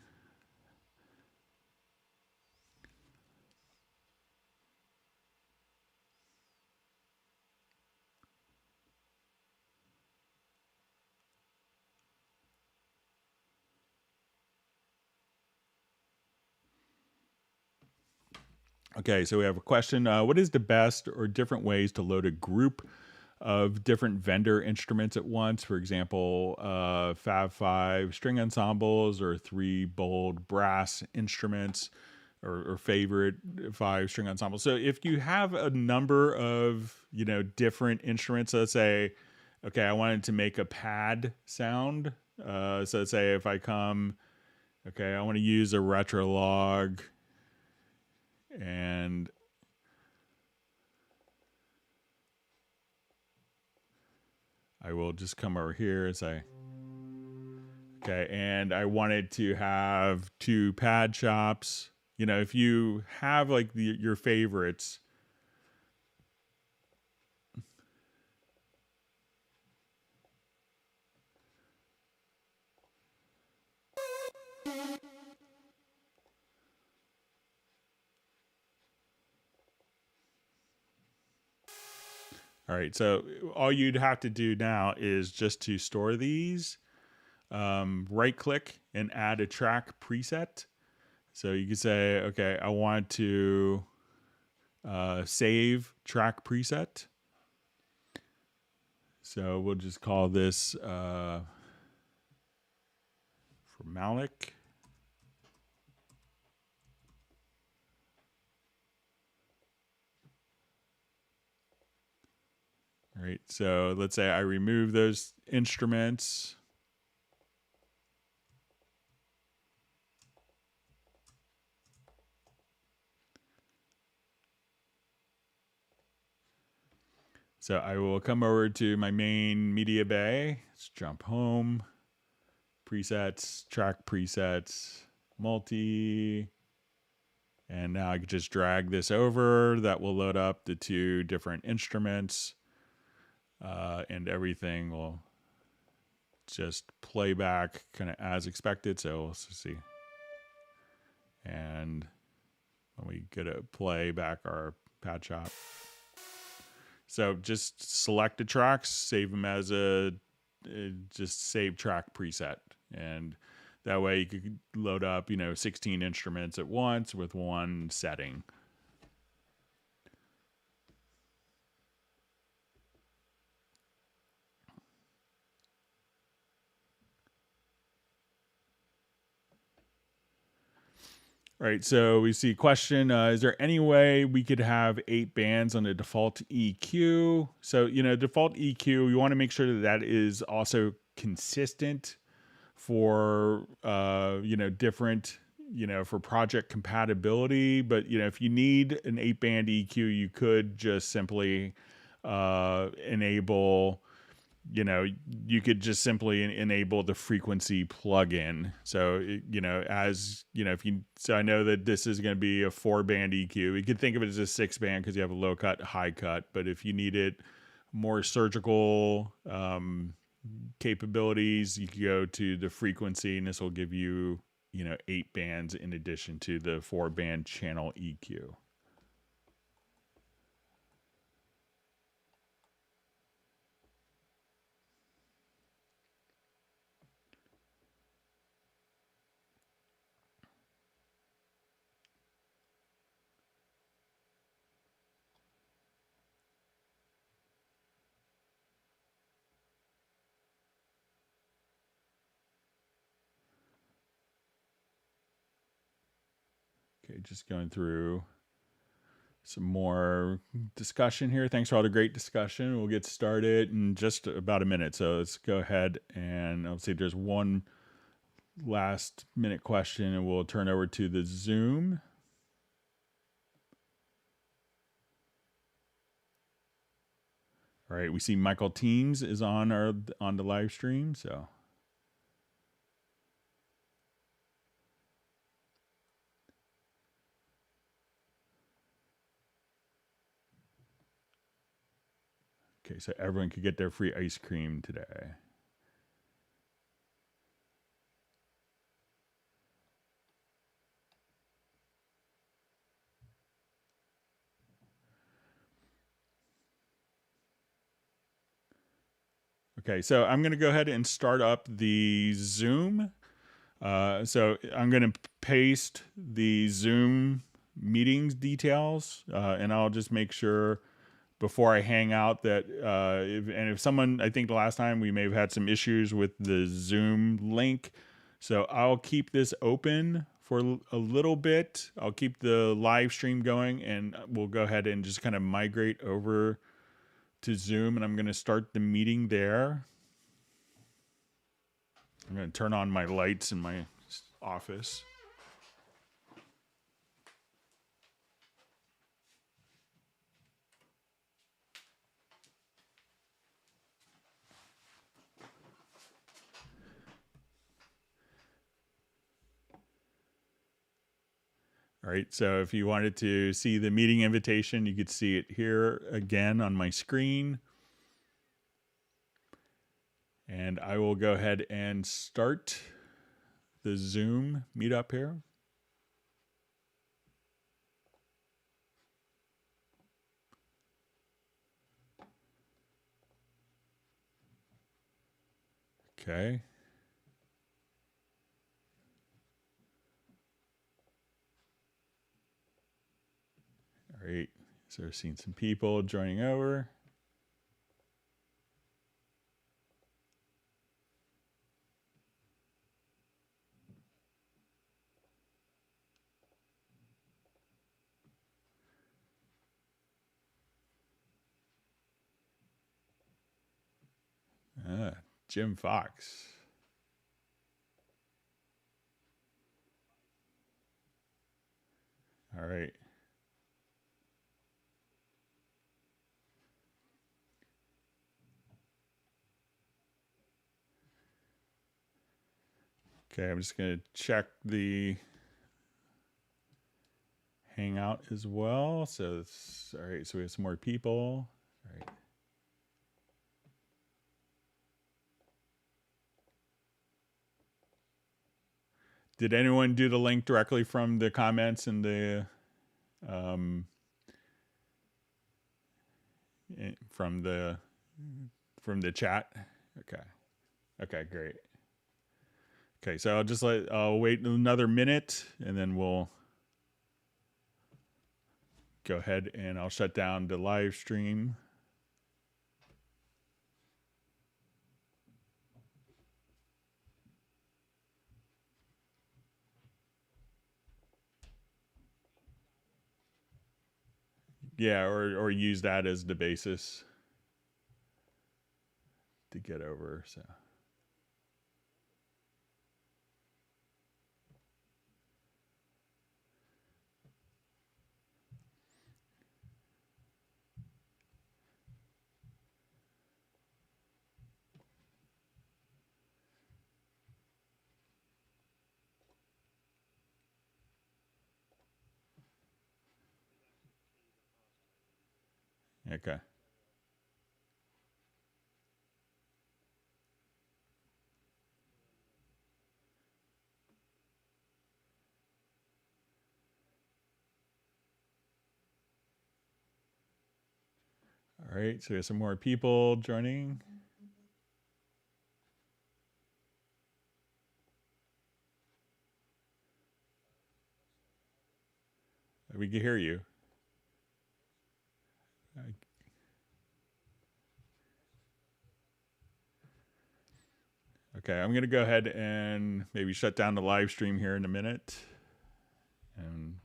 Okay, so we have a question. What is the best or different ways to load a group of different vendor instruments at once? For example, Fab 5 string ensembles or 3 bold brass instruments or favorite 5 string ensembles. So if you have a number of, different instruments, let's say, okay, I wanted to make a pad sound. So let's say if I come, okay, I want to use a Retrolog. And I will just come over here and say, okay, and I wanted to have 2 pad chops. You know, if you have like your favorites, all right, so all you'd have to do now is just to store these, right click and add a track preset. So you can say, okay, I want to save track preset. So we'll just call this for Malik. All right, so let's say I remove those instruments. So I will come over to my main media bay. Let's jump home. Presets, track presets, multi. And now I can just drag this over. That will load up the two different instruments. And everything will just play back kind of as expected. So let's see. And when we go to play back our pad shop. So just select the tracks, save them as just save track preset. And that way you could load up, 16 instruments at once with one setting. All right, so we see question, is there any way we could have 8 bands on the default EQ? So, default EQ, you want to make sure that is also consistent for, different, for project compatibility. But, if you need an 8-band EQ, you could just simply enable, you could just simply enable the frequency plugin. So, so I know that this is going to be a 4-band EQ. You could think of it as a 6-band because you have a low cut, high cut. But if you need it more surgical capabilities, you can go to the frequency, and this will give you, 8 bands in addition to the 4-band channel EQ. Okay, just going through some more discussion here. Thanks for all the great discussion. We'll get started in just about a minute. So let's go ahead and I'll see if there's one last minute question, and we'll turn over to the Zoom. All right, we see Michael Teams is on the live stream. So okay, so everyone could get their free ice cream today. Okay, so I'm going to go ahead and start up the Zoom. So I'm going to paste the Zoom meetings details, and I'll just make sure before I hang out that if someone, I think the last time we may have had some issues with the Zoom link, so I'll keep this open for a little bit. I'll keep the live stream going, and we'll go ahead and just kind of migrate over to Zoom, and I'm going to start the meeting there. I'm going to turn on my lights in my office. All right, so if you wanted to see the meeting invitation, you could see it here again on my screen. And I will go ahead and start the Zoom meetup here. Okay. All right. So we're seeing some people joining over. Jim Fox. All right. Okay, I'm just going to check the Hangout as well. So it's all right. So we have some more people. All right. Did anyone do the link directly from the comments and the from the chat? Okay. Okay, great. Okay, so I'll wait another minute and then we'll go ahead and I'll shut down the live stream. Yeah, or use that as the basis to get over. So okay. All right, so we have some more people joining. We can hear you. Okay, I'm going to go ahead and maybe shut down the live stream here in a minute. And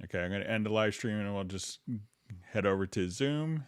okay, I'm going to end the live stream and we'll just head over to Zoom.